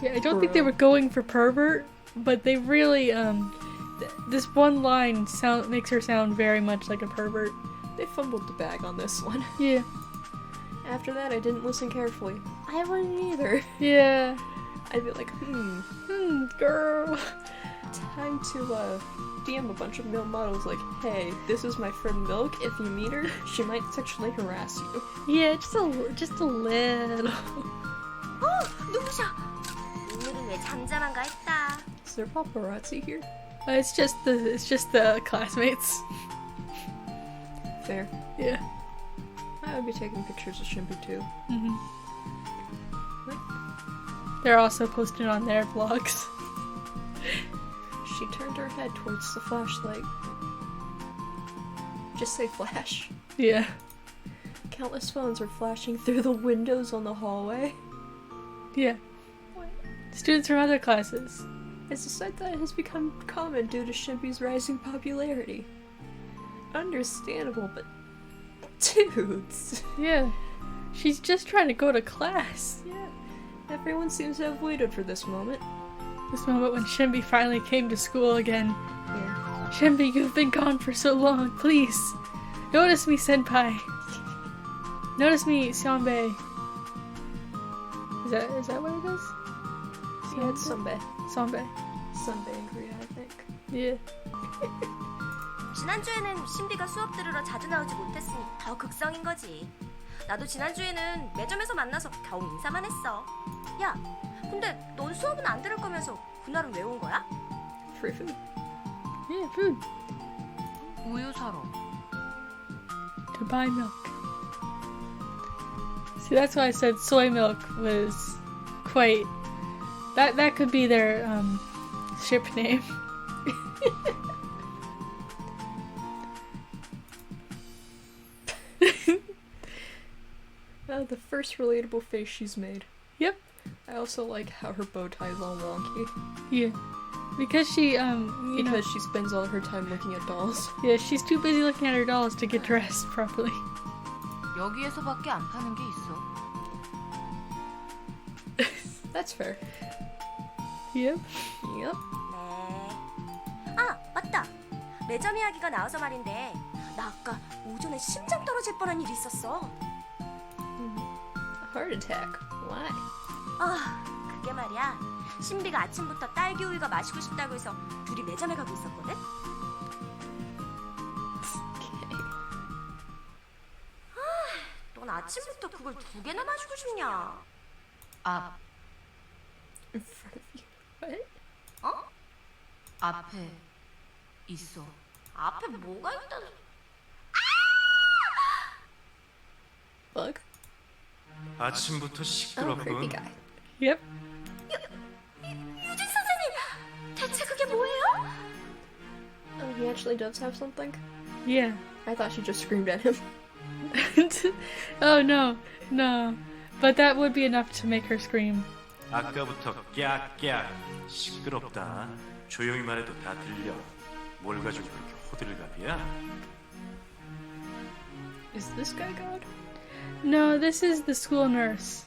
Yeah, I don't think they were going for pervert, but they really, this one line makes her sound very much like a pervert. they fumbled the bag on this one. Yeah. After that, I didn't listen carefully. I wouldn't either. Yeah. I'd be like, Girl. time to DM a bunch of male models like, hey, this is my friend Milk. If you meet her, she might sexually harass you. Yeah, just a little. 누구셔? 오늘은 왜 잠잠한가 했다. Is there paparazzi here? It's just the classmates. Fair. Yeah. I would be taking pictures of Shinbi too. Mm-hmm. They're also posting on their vlogs. She turned her head towards the flashlight. Just say flash. Yeah. Countless phones are flashing through the windows on the hallway. Yeah. Students from other classes. It's a sight that has become common due to Shinbi's rising popularity. Understandable, but dudes. Yeah. She's just trying to go to class. Yeah. Everyone seems to have waited for this moment. This moment when Shinbi finally came to school again. Yeah. Shinbi, you've been gone for so long. Please. Notice me, senpai. Notice me, Sanbei. Is that what it is? Yeah, it's Sunbae. Sanbei. Sunbae in Korea, I think. Yeah. 지난주에는 신비가 수업 들으러 자주 나오지 못했으니 더 극성인 거지. 나도 지난주에는 매점에서 만나서 겨우 인사만 했어. 야, 근데 넌 수업은 안 들을 거면서 그날은 왜 온 거야? Free food. Yeah, food. 우유 사러. To buy milk. See, that's why I said soy milk was quite... That could be their ship name. The first relatable face she's made. Yep. I also like how her bow tie is all wonky. Yeah. Because she, Because she spends all her time looking at dolls. yeah, she's too busy looking at her dolls to get dressed properly. 여기에서밖에 안 파는 게 있어. That's fair. Yep. Yep. 네. 아, 맞다. 매점 이야기가 나와서 말인데 나 아까 오전에 심장 떨어질 뻔한 일이 있었어. Heart attack. Why? 아, 그게 말이야. 신비가 아침부터 딸기 우유가 마시고 싶다고 해서 둘이 매점에 가고 있었거든? 넌 아침부터 그걸 2개나 마시고 싶냐? 앞, In front of you. What? 어? 앞에 있어. 앞에 뭐가 있다는... Bug? 아침부터 Oh, creepy 시끄럽군. guy. Yep. 유진 선생님! 대체 그게 뭐예요? Oh, he actually does have something? Yeah. I thought she just screamed at him. Oh no, no. But that would be enough to make her scream. 아까부터 깍깍 시끄럽다. 조용히 말해도 다 들려. 뭘 가지고 그렇게 호들갑이야? Is this guy God? No, this is the school nurse.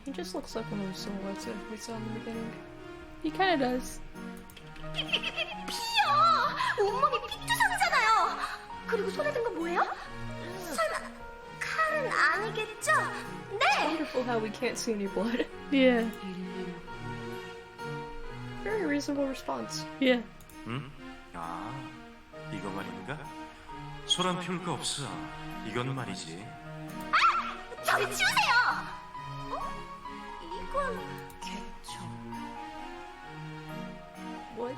He just looks like one of the silhouettes that we saw in the beginning. He kind of does. 피요! 온몸이 픽투성이잖아요! 그리고 손에 든 건 뭐예요? 설마 칼은 아니겠죠? 네! Wonderful how we can't see any blood. Yeah, 111. Very reasonable response. yeah. 응? 아, 이거 말인가? 소란 피울 거 없어. 이건 말이지. 저리 치우세요! 어? 이건... 개초. What?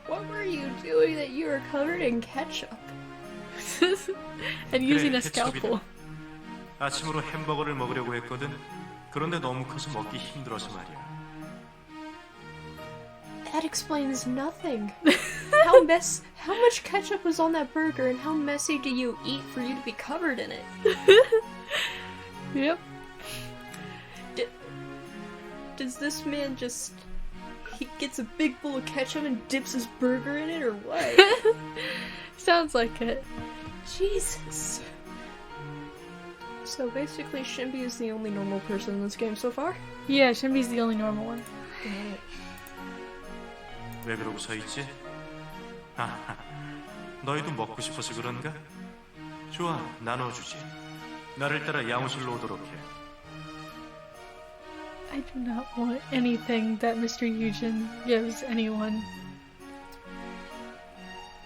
What were you doing that you were covered in ketchup? And using a 케첩이다. scalpel. 아침으로 햄버거를 먹으려고 했거든. 그런데 너무 커서 먹기 힘들어서 말이야. That explains nothing. How much ketchup was on that burger and how messy do you eat for you to be covered in it? Yep. Does this man just... He gets a big bowl of ketchup and dips his burger in it or what? Sounds like it. Jesus. So basically Shimby is the only normal person in this game so far? Yeah, Shimby's the only normal one. 왜 그러고 서 있지? 아, 너희도 먹고 싶어서 그런가? 좋아, 나눠주지. 나를 따라 양호실로 오도록 해. I do not want anything that Mr. Eugen gives anyone.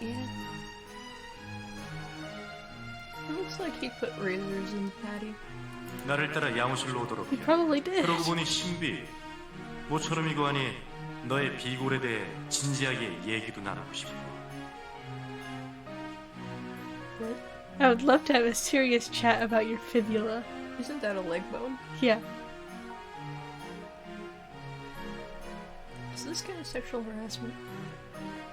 Yeah. It looks like he put razors in the patty. 나를 따라 양호실로 오도록 He 해. probably did. 그러고 보니 신비, 모처럼 이거 하니 너의 비골에 대해 진지하게 얘기도 나누고 싶어. What? I would love to have a serious chat about your fibula. Isn't that a leg bone? Yeah. Is this kind of sexual harassment?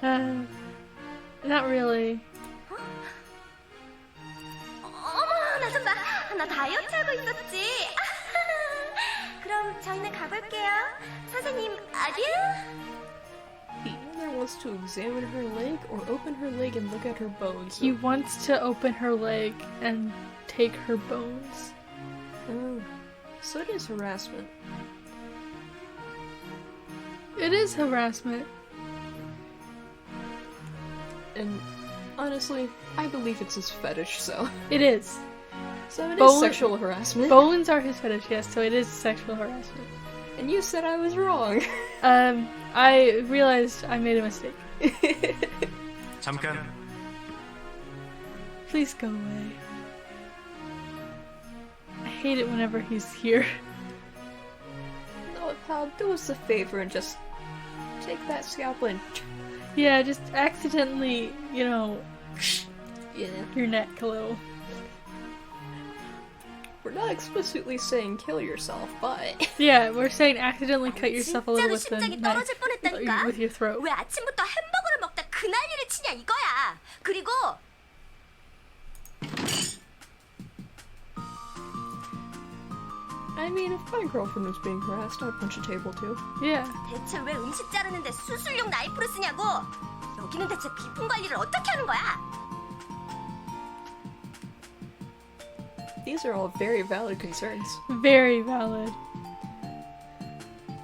Not really. 어머, 나 좀 봐. 나 다이어트 하고 있었지. 그럼 저희는 가볼게요. 선생님, 아류? He either wants to examine her leg or open her leg and look at her bones. He wants to open her leg and take her bones. Oh. So it is harassment. It is harassment. And honestly, I believe it's his fetish, so... It is. So it is Bone- sexual harassment. Bones are his fetish, yes, so it is sexual harassment. And you said I was wrong. I realized I made a mistake. 잠깐. Please go away. I hate it whenever he's here. No, pal, do us a favor and just take that scalpel and... Yeah, just accidentally, Yeah. your neck a little. We're not explicitly saying kill yourself, but... Yeah, we're saying accidentally cut yourself a little 진짜로 with the 심장이 knife. 떨어질 뻔했다니까. With your throat. 왜 아침부터 햄버거를 먹다 그 난리를 치냐 이거야. 그리고 I mean, if my girlfriend was being harassed, I'd punch a table too. Yeah. 대체 왜 음식 자르는데 수술용 나이프를 쓰냐고. 여기는 대체 비품 관리를 어떻게 하는 거야? These are all very valid concerns. Very valid.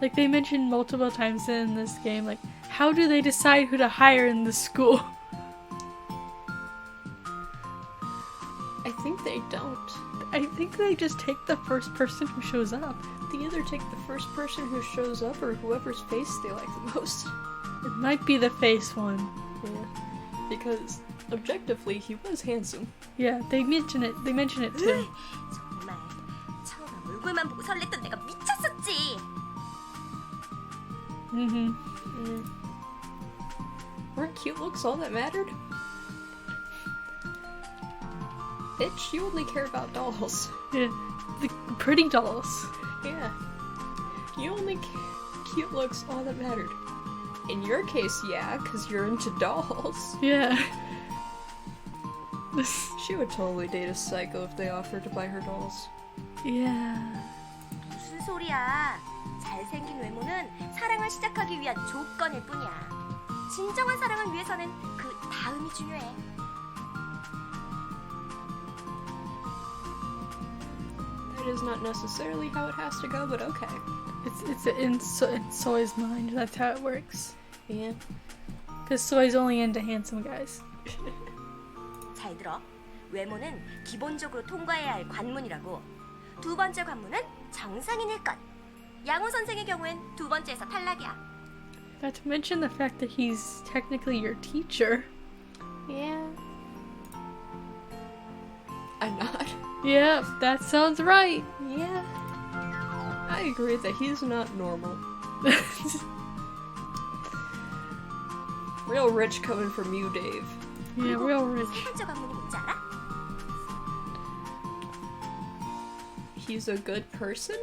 Like, they mentioned multiple times in this game, like, how do they decide who to hire in the school? I think they don't. I think they just take the first person who shows up. They either take the first person who shows up or whoever's face they like the most. It might be the face one. Yeah. Because, objectively, he was handsome. Yeah, they mention it. They mention it too. 정말 처음에 얼굴만 보고 설렜던 내가 미쳤었지. Weren't cute looks all that mattered? Bitch, you only care about dolls. Yeah, the pretty dolls. Yeah. You only cute looks all that mattered. In your case, yeah, because you're into dolls. Yeah. She would totally date a psycho if they offered to buy her dolls. Yeah. 무슨 소리야? 잘생긴 외모는 사랑을 시작하기 위한 조건일 뿐이야. 진정한 사랑을 위해서는 그 다음이 중요해. That is not necessarily how it has to go, but okay. It's in Soy's mind. That's how it works. Yeah. Because Soy's only into handsome guys. 잘 들어. 외모는 기본적으로 통과해야 할 관문이라고. 두 번째 관문은 정상인일 것. 양호 선생의 경우엔 두 번째에서 탈락이야. Not to mention the fact that he's technically your teacher. Yeah. I'm not. Yeah, that sounds right. Yeah. I agree that he's not normal. Real rich coming from you, Dave. Yeah, real rich. 세 번째 관문이 뭔지 알아? He's a good person?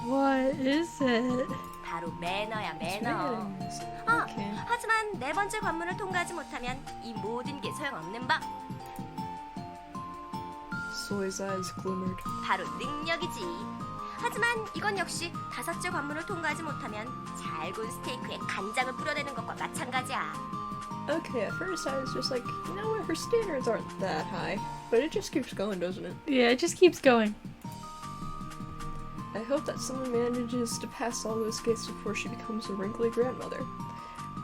What is it? 바로 매너야, 매너. Manners. Okay. 하지만 네 번째 관문을 통과하지 못하면 이 모든 게 소용없는 법. Soy's eyes glimmered. 바로 능력이지. 하지만 이건 역시 다섯째 관문을 통과하지 못하면 잘 구운 스테이크에 간장을 뿌려대는 것과 마찬가지야. Okay, at first I was just like, you know what, her standards aren't that high. But it just keeps going, doesn't it? Yeah, it just keeps going. I hope that someone manages to pass all those gates before she becomes a wrinkly grandmother.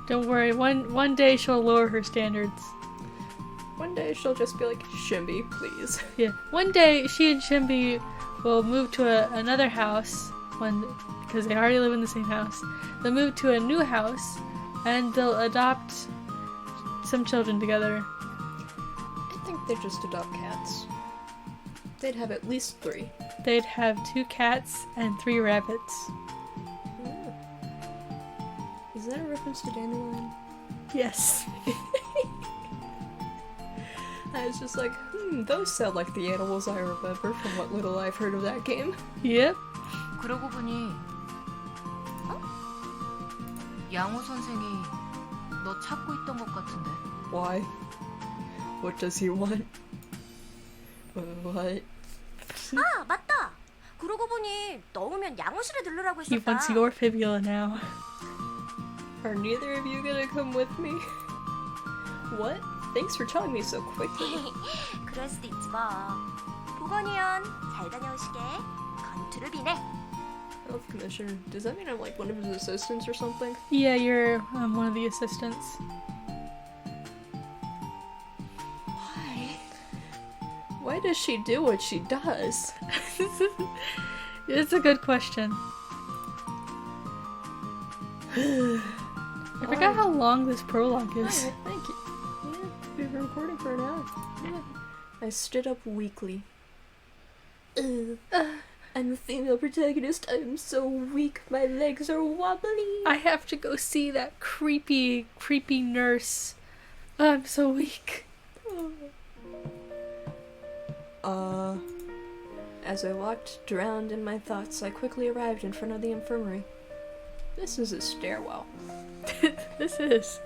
Don't worry, one day she'll lower her standards. One day she'll just be like, Shimby, please. Yeah, one day she and Shimby will move to another house because they already live in the same house. They'll move to a new house and they'll adopt some children together. I think they'd just adopt cats. They'd have at least 3. They'd have 2 cats and 3 rabbits. Oh. Is that a reference to Dandelion? Yes. I was just like, those sound like the animals I remember from what little I've heard of that game. Yep. 그러고 보니 양호 선생이 너 찾고 있던 것 같은데. Why? What does he want? What? 아, 맞다. 그러고 보니 넣으면 양호실에 들르라고 He 했었다. wants your fibula now. Are neither of you gonna come with me? What? Thanks for telling me so quickly. 그럴 수도 있지 뭐. 보건위원 잘 다녀오시게. 건투를 비네. Health Commissioner. Does that mean I'm like one of his assistants or something? Yeah, you're one of the assistants. Why? Why does she do what she does? It's a good question. I forgot how long this prologue is. Alright, thank you. Yeah, we've been recording for an hour. Yeah. I stood up weakly. I'm a female protagonist. I'm so weak. My legs are wobbly. I have to go see that creepy nurse. I'm so weak. As I walked drowned in my thoughts, I quickly arrived in front of the infirmary. This is a stairwell. This is.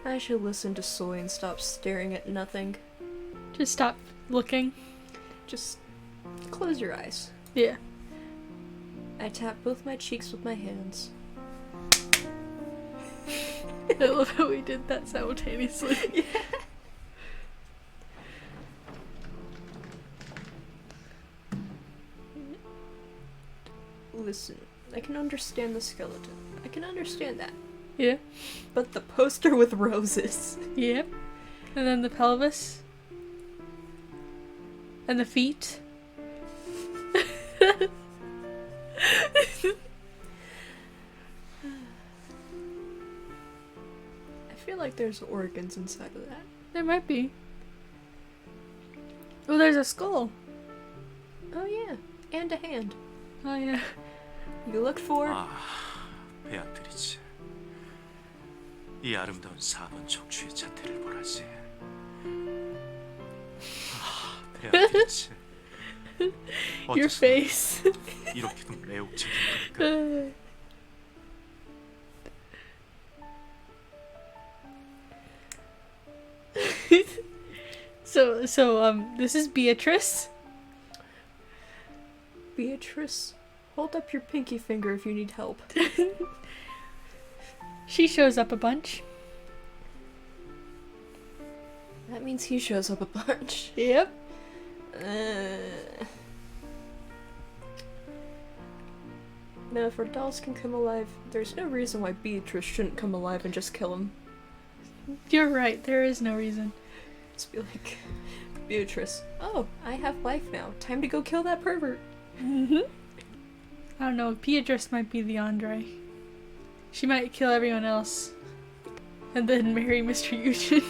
I should listen to Soy and stop staring at nothing. Just stop looking. Just close your eyes. Yeah. I tapped both my cheeks with my hands. I love how we did that simultaneously. Yeah. listen, I can understand the skeleton. I can understand that. Yeah. But the poster with roses. Yep. And then the pelvis. And the feet. I feel like there's organs inside of that. There might be. Oh, there's a skull. Oh yeah, and a hand. Oh yeah. You looked for? 아, 베아트리체. 이 아름다운 4번 척추의 자태를 보라지. 아, 베아트리체. Your 어째서 face. 이렇게도 매혹적인 걸까? This is Beatrice. Beatrice, hold up your pinky finger if you need help. She shows up a bunch. That means he shows up a bunch. Yep. Now, if our dolls can come alive, there's no reason why Beatrice shouldn't come alive and just kill him. You're right, there is no reason. Just be like, Beatrice, oh, I have life now. Time to go kill that pervert. I don't know, Beatrice might be the Andre. She might kill everyone else. And then marry Mr. Eugen.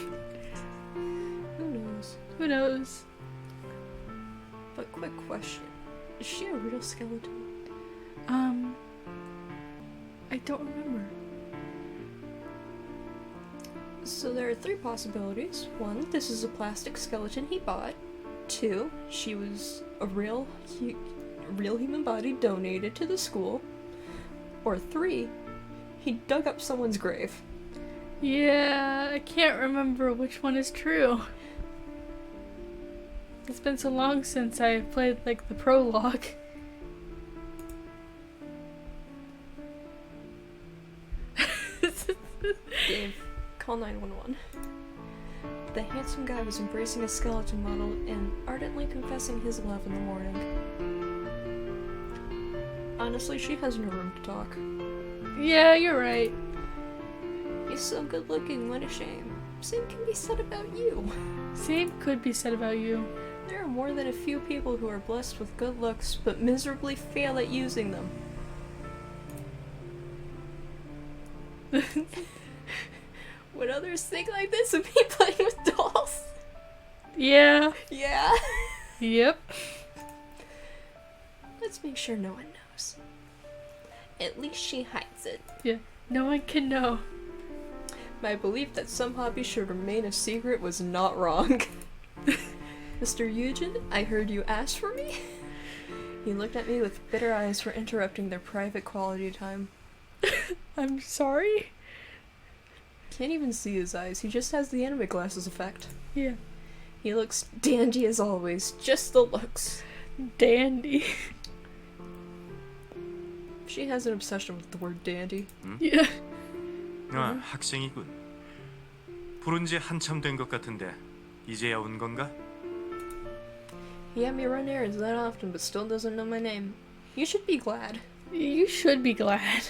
Who knows? Who knows? But quick question. Is she a real skeleton? I don't remember. So there are 3 possibilities. 1, this is a plastic skeleton he bought. 2, she was a real human body donated to the school. Or 3, he dug up someone's grave. Yeah, I can't remember which one is true. It's been so long since I played, like, the prologue. Dave, call 911. The handsome guy was embracing a skeleton model and ardently confessing his love in the morning. Honestly, she has no room to talk. Yeah, you're right. He's so good looking, what a shame. Same can be said about you. Same could be said about you. There are more than a few people who are blessed with good looks, but miserably fail at using them. Would others think like this of me playing with dolls? Yeah. Yeah. Yep. Let's make sure no one knows. At least she hides it. Yeah. No one can know. My belief that some hobby should remain a secret was not wrong. Mr. Eugen, I heard you ask for me? He looked at me with bitter eyes for interrupting their private quality time. I'm sorry? Can't even see his eyes, he just has the anime glasses effect. Yeah. He looks dandy as always, just the looks. Dandy. She has an obsession with the word dandy. Yeah. 아, 학생이군. 부른 지 한참 된 것 같은데 이제야 온 건가? He had me run errands that often, but still doesn't know my name. You should be glad. You should be glad.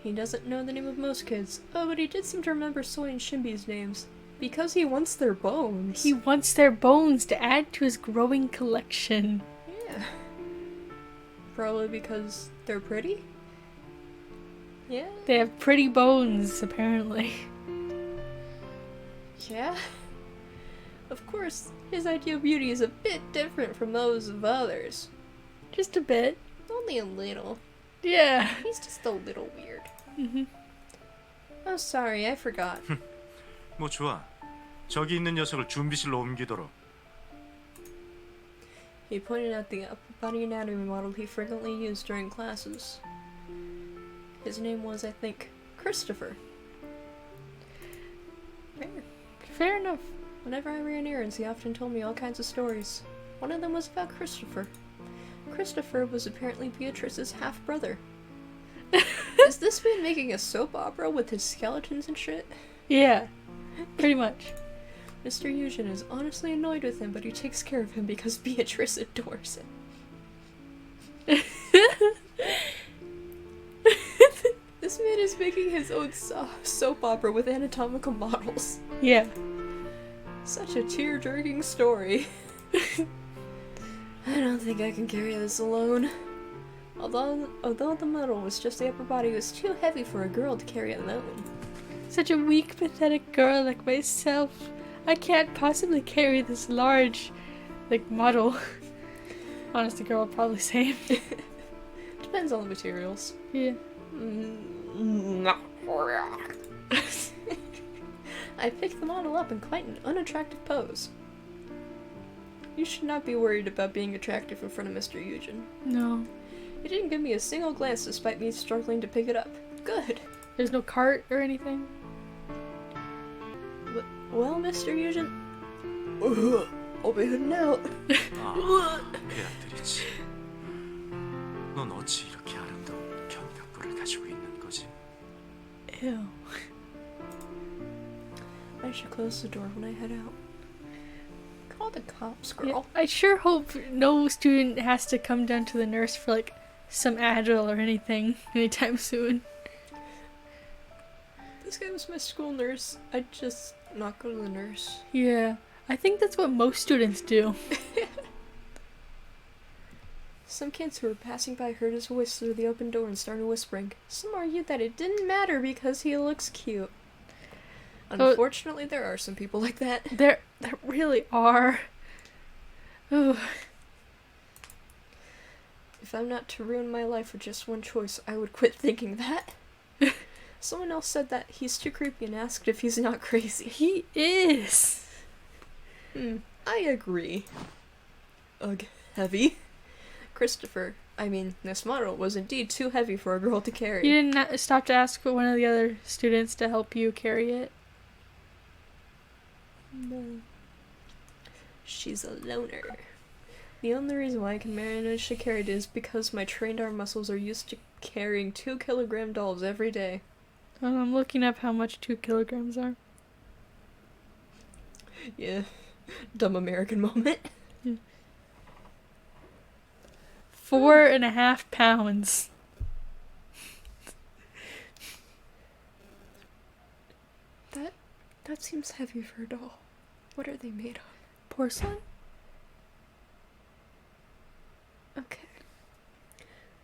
He doesn't know the name of most kids. Oh, but he did seem to remember Soy and Shimby's names. Because he wants their bones. He wants their bones to add to his growing collection. Yeah. Probably because they're pretty? Yeah? They have pretty bones, apparently. Yeah? Of course, his idea of beauty is a bit different from those of others. Just a bit. Only a little. Yeah. He's just a little weird. Mm-hmm. Oh, sorry, I forgot. 뭐 좋아. 저기 있는 녀석을 준비실로 옮기도록. He pointed out the upper body anatomy model he frequently used during classes. His name was, I think, Christopher. Fair enough. Whenever I ran errands, he often told me all kinds of stories. One of them was about Christopher. Christopher was apparently Beatrice's half-brother. Is this man making a soap opera with his skeletons and shit? Yeah. Pretty much. Mr. Eugen is honestly annoyed with him, but he takes care of him because Beatrice adores him. is making his own soap opera with anatomical models. Yeah. Such a tear-jerking story. I don't think I can carry this alone. Although the model was just the upper body, it was too heavy for a girl to carry alone. Such a weak, pathetic girl like myself. I can't possibly carry this large, model. Honestly, girl, probably same. Depends on the materials. Yeah. I picked the model up in quite an unattractive pose. You should not be worried about being attractive in front of Mr. Eugen. No. He didn't give me a single glance despite me struggling to pick it up. Good. There's no cart or anything? Well, Mr. Eugen... I'll be heading out. 아, 배아들이지. 넌 어찌 이렇게 아름다운 견갑부를 가지고 있는 거지? Ew. I should close the door when I head out. Call the cops, girl. Yeah, I sure hope no student has to come down to the nurse for some Advil or anything anytime soon. This guy was my school nurse. I'd just not go to the nurse. Yeah, I think that's what most students do. Some kids who were passing by heard his voice through the open door and started whispering. Some argued that it didn't matter because he looks cute. Unfortunately, there are some people like that. There really are. Oh. If I'm not to ruin my life with just one choice, I would quit thinking that. Someone else said that he's too creepy and asked if he's not crazy. He is. I agree. Ugh, heavy. This model was indeed too heavy for a girl to carry. You didn't stop to ask one of the other students to help you carry it? No. She's a loner. The only reason why I can manage to carry it is because my trained arm muscles are used to carrying 2-kilogram dolls every day. Oh, I'm looking up how much 2 kilograms are. Yeah. Dumb American moment. 4.5 pounds. That seems heavy for a doll. What are they made of? Porcelain? Okay.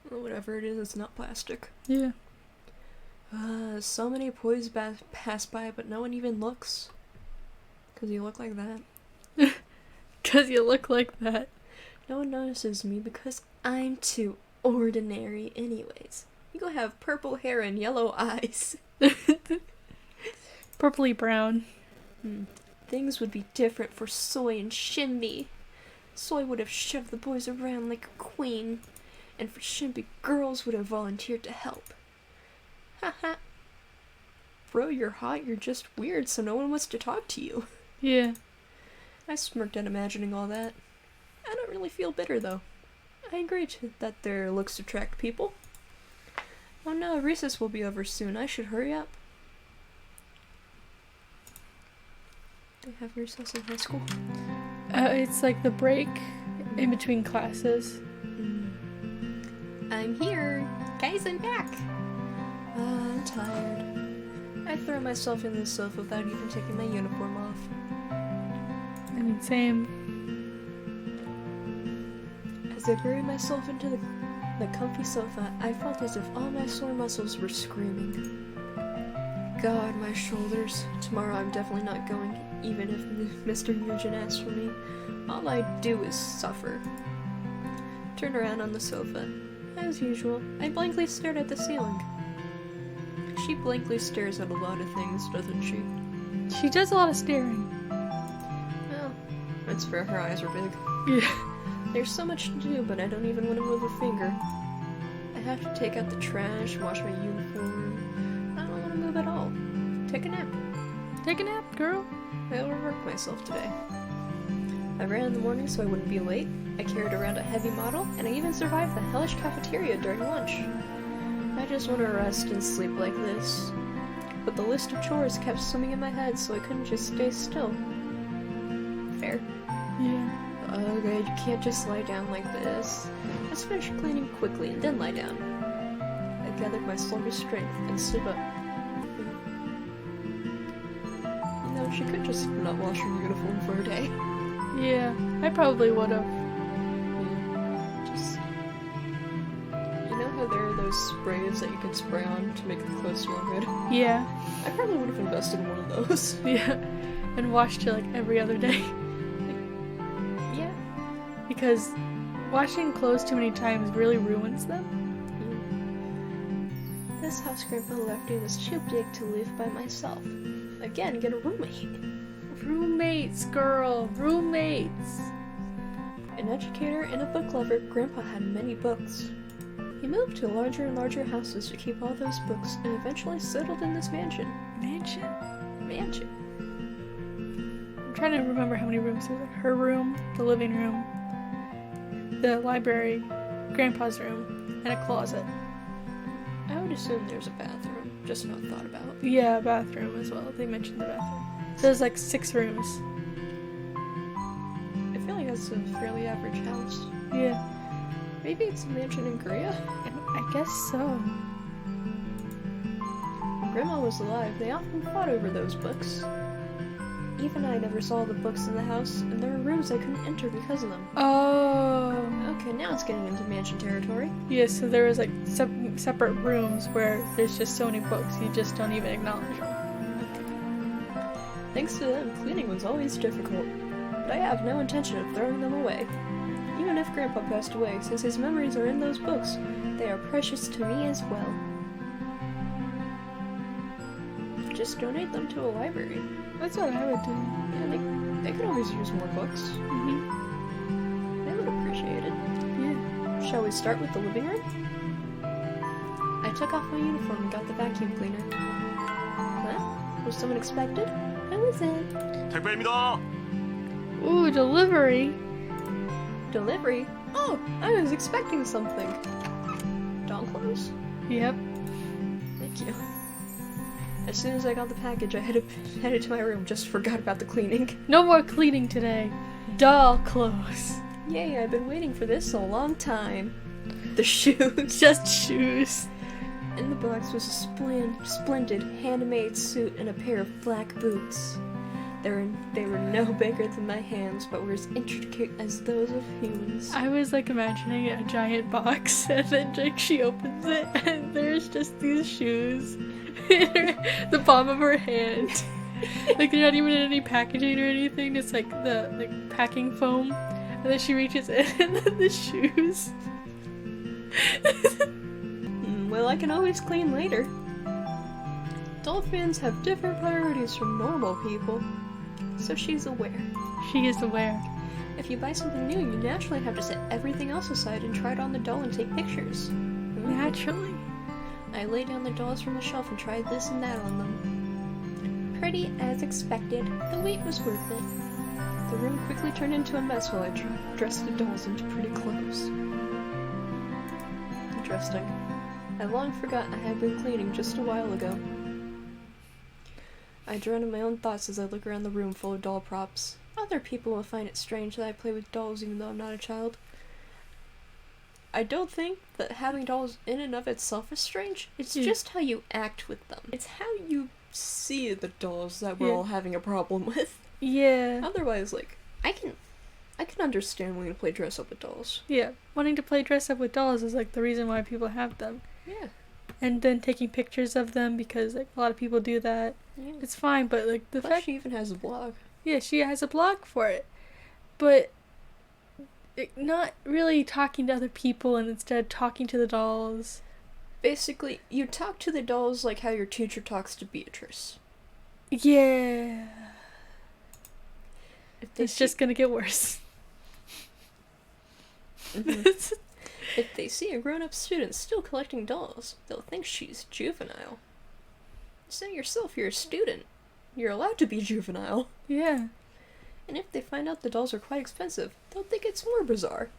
Well, whatever it is, it's not plastic. Yeah. So many boys pass by, but no one even looks. 'Cause you look like that. 'Cause you look like that. No one notices me because I'm too ordinary anyways. You go have purple hair and yellow eyes. Purpley brown. Things would be different for Soy and Shinbi. Soy would have shoved the boys around like a queen, and for Shinbi, girls would have volunteered to help. Haha. Bro, you're hot, you're just weird, so no one wants to talk to you. Yeah. I smirked at imagining all that. I don't really feel bitter, though. I agree that their looks attract people. Oh no, recess will be over soon. I should hurry up. They have recess in high school? It's like the break in between classes. I'm here. Guys, I'm back. I'm tired. I throw myself in the sofa without even taking my uniform off. I mean, same. As I bury myself into the comfy sofa, I felt as if all my sore muscles were screaming. God, my shoulders. Tomorrow I'm definitely not going, even if Mr. Eugen asks for me. All I do is suffer. Turn around on the sofa. As usual, I blankly stared at the ceiling. She blankly stares at a lot of things, doesn't she? She does a lot of staring. Well, it's fair, her eyes are big. Yeah. There's so much to do, but I don't even want to move a finger. I have to take out the trash, wash my uniform. I don't want to move at all. Take a nap. Take a nap, girl. I overworked myself today. I ran in the morning so I wouldn't be late. I carried around a heavy model, and I even survived the hellish cafeteria during lunch. I just want to rest and sleep like this. But the list of chores kept swimming in my head, so I couldn't just stay still. Fair. Yeah. Okay, you can't just lie down like this. Let's finish cleaning quickly and then lie down. gathered my sluggish strength and stood up. No, she could just not wash her uniform for a day. Yeah, I probably would have. Just... You know how there are those sprays that you can spray on to make the clothes smell good? Yeah. I probably would have invested in one of those. Yeah. And washed it like every other day. Yeah. Because washing clothes too many times really ruins them. This house Grandpa left me was too big to live by myself. Again, get a roommate. Roommates, girl. Roommates. An educator and a book lover, Grandpa had many books. He moved to larger and larger houses to keep all those books and eventually settled in this mansion. Mansion? Mansion. I'm trying to remember how many rooms there were. Like her room, the living room, the library, Grandpa's room, and a closet. I would assume there's a bathroom, just not thought about. Yeah, a bathroom as well. They mentioned the bathroom. There's like 6 rooms. I feel like that's a fairly average house. Yeah. Maybe it's a mansion in Korea? I guess so. When Grandma was alive, they often fought over those books. Even I never saw the books in the house, and there were rooms I couldn't enter because of them. Oh. Okay, now it's getting into mansion territory. Yeah, so there was like separate rooms where there's just so many books you just don't even acknowledge them. Thanks to them, cleaning was always difficult. But I have no intention of throwing them away. Even if Grandpa passed away, since his memories are in those books, they are precious to me as well. Just donate them to a library. That's what I would do. Yeah, they could always use more books. Mm-hmm. They would appreciate it. Yeah. Shall we start with the living room? I took off my uniform and got the vacuum cleaner. Huh? Was someone expected? Who is it? 택배입니다. Ooh, delivery. Delivery? Oh, I was expecting something. Doll clothes? Yep. Thank you. As soon as I got the package, I headed to my room. Just forgot about the cleaning. No more cleaning today. Doll clothes. Yay, I've been waiting for this a long time. The shoes. Just shoes. In the box was a splendid handmade suit and a pair of black boots. They were no bigger than my hands, but were as intricate as those of humans. I was like imagining a giant box, and then like she opens it, and there's just these shoes in the palm of her hand. Like they're not even in any packaging or anything. It's like the packing foam, and then she reaches in, and then the shoes. Well, I can always clean later. Dolphins have different priorities from normal people, so she's aware. She is aware. If you buy something new, you naturally have to set everything else aside and try it on the doll and take pictures. Naturally. I laid down the dolls from the shelf and tried this and that on them. Pretty as expected, the wait was worth it. The room quickly turned into a mess while I dressed the dolls into pretty clothes. Interesting. I long forgot I had been cleaning just a while ago. I drown in my own thoughts as I look around the room full of doll props. Other people will find it strange that I play with dolls even though I'm not a child. I don't think that having dolls in and of itself is strange. It's just how you act with them. It's how you see the dolls that we're all having a problem with. Yeah. Otherwise, like, I can understand wanting to play dress up with dolls. Yeah. Wanting to play dress up with dolls is like the reason why people have them. Yeah. And then taking pictures of them because like a lot of people do that. Yeah. It's fine, but like the Plus fact she even has a blog. Yeah, she has a blog for it. But not really talking to other people and instead talking to the dolls. Basically, you talk to the dolls like how your teacher talks to Beatrice. Yeah. It's see- just gonna get worse. Mhm. If they see a grown-up student still collecting dolls, they'll think she's juvenile. Say yourself, you're a student. You're allowed to be juvenile. Yeah. And if they find out the dolls are quite expensive, they'll think it's more bizarre.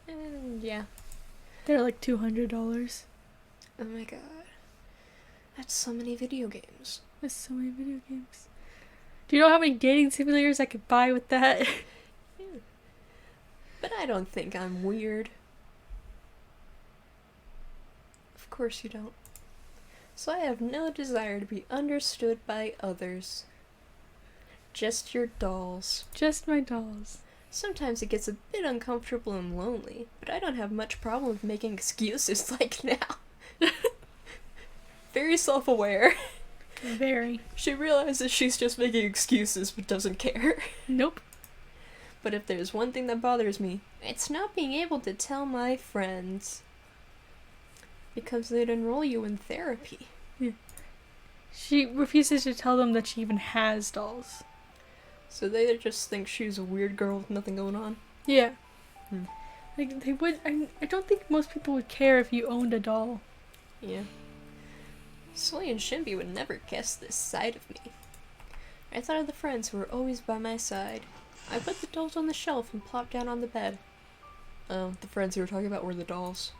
And yeah. They're like $200. Oh my god. That's so many video games. There's so many video games. Do you know how many dating simulators I could buy with that? Yeah. But I don't think I'm weird. course you don't. So I have no desire to be understood by others. Just your dolls. Just my dolls. Sometimes it gets a bit uncomfortable and lonely, but I don't have much problem with making excuses like now. Very self-aware. Very. She realizes she's just making excuses but doesn't care. Nope. But if there's one thing that bothers me, it's not being able to tell my friends. Because they'd enroll you in therapy. Yeah. She refuses to tell them that she even has dolls. So they just think she's a weird girl with nothing going on. Yeah. Hmm. Like, they would... I don't think most people would care if you owned a doll. Yeah. Soy and Shinbi would never guess this side of me. I thought of the friends who were always by my side. I put the dolls on the shelf and plopped down on the bed. Oh, the friends you were talking about were the dolls.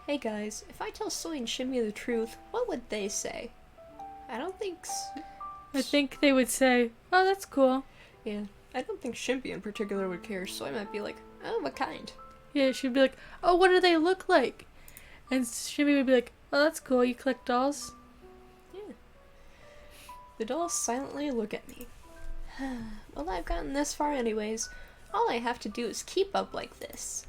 Hey guys, if I tell Soy and Shinbi the truth, what would they say? I don't think... I think they would say, oh, that's cool. Yeah, I don't think Shinbi in particular would care. Soy might be like, oh, what kind? Yeah, she'd be like, oh, what do they look like? And Shimmy would be like, oh, that's cool, you collect dolls? Yeah. The dolls silently look at me. Well, I've gotten this far anyways. All I have to do is keep up like this.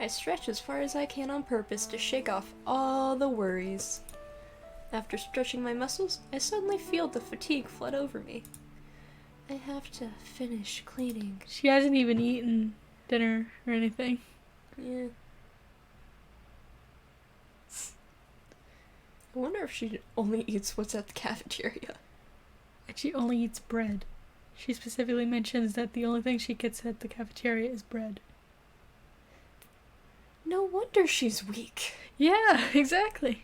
I stretch as far as I can on purpose to shake off all the worries. After stretching my muscles, I suddenly feel the fatigue flood over me. I have to finish cleaning. She hasn't even eaten dinner or anything. Yeah. I wonder if she only eats what's at the cafeteria. And she only eats bread. She specifically mentions that the only thing she gets at the cafeteria is bread. No wonder she's weak. Yeah, exactly.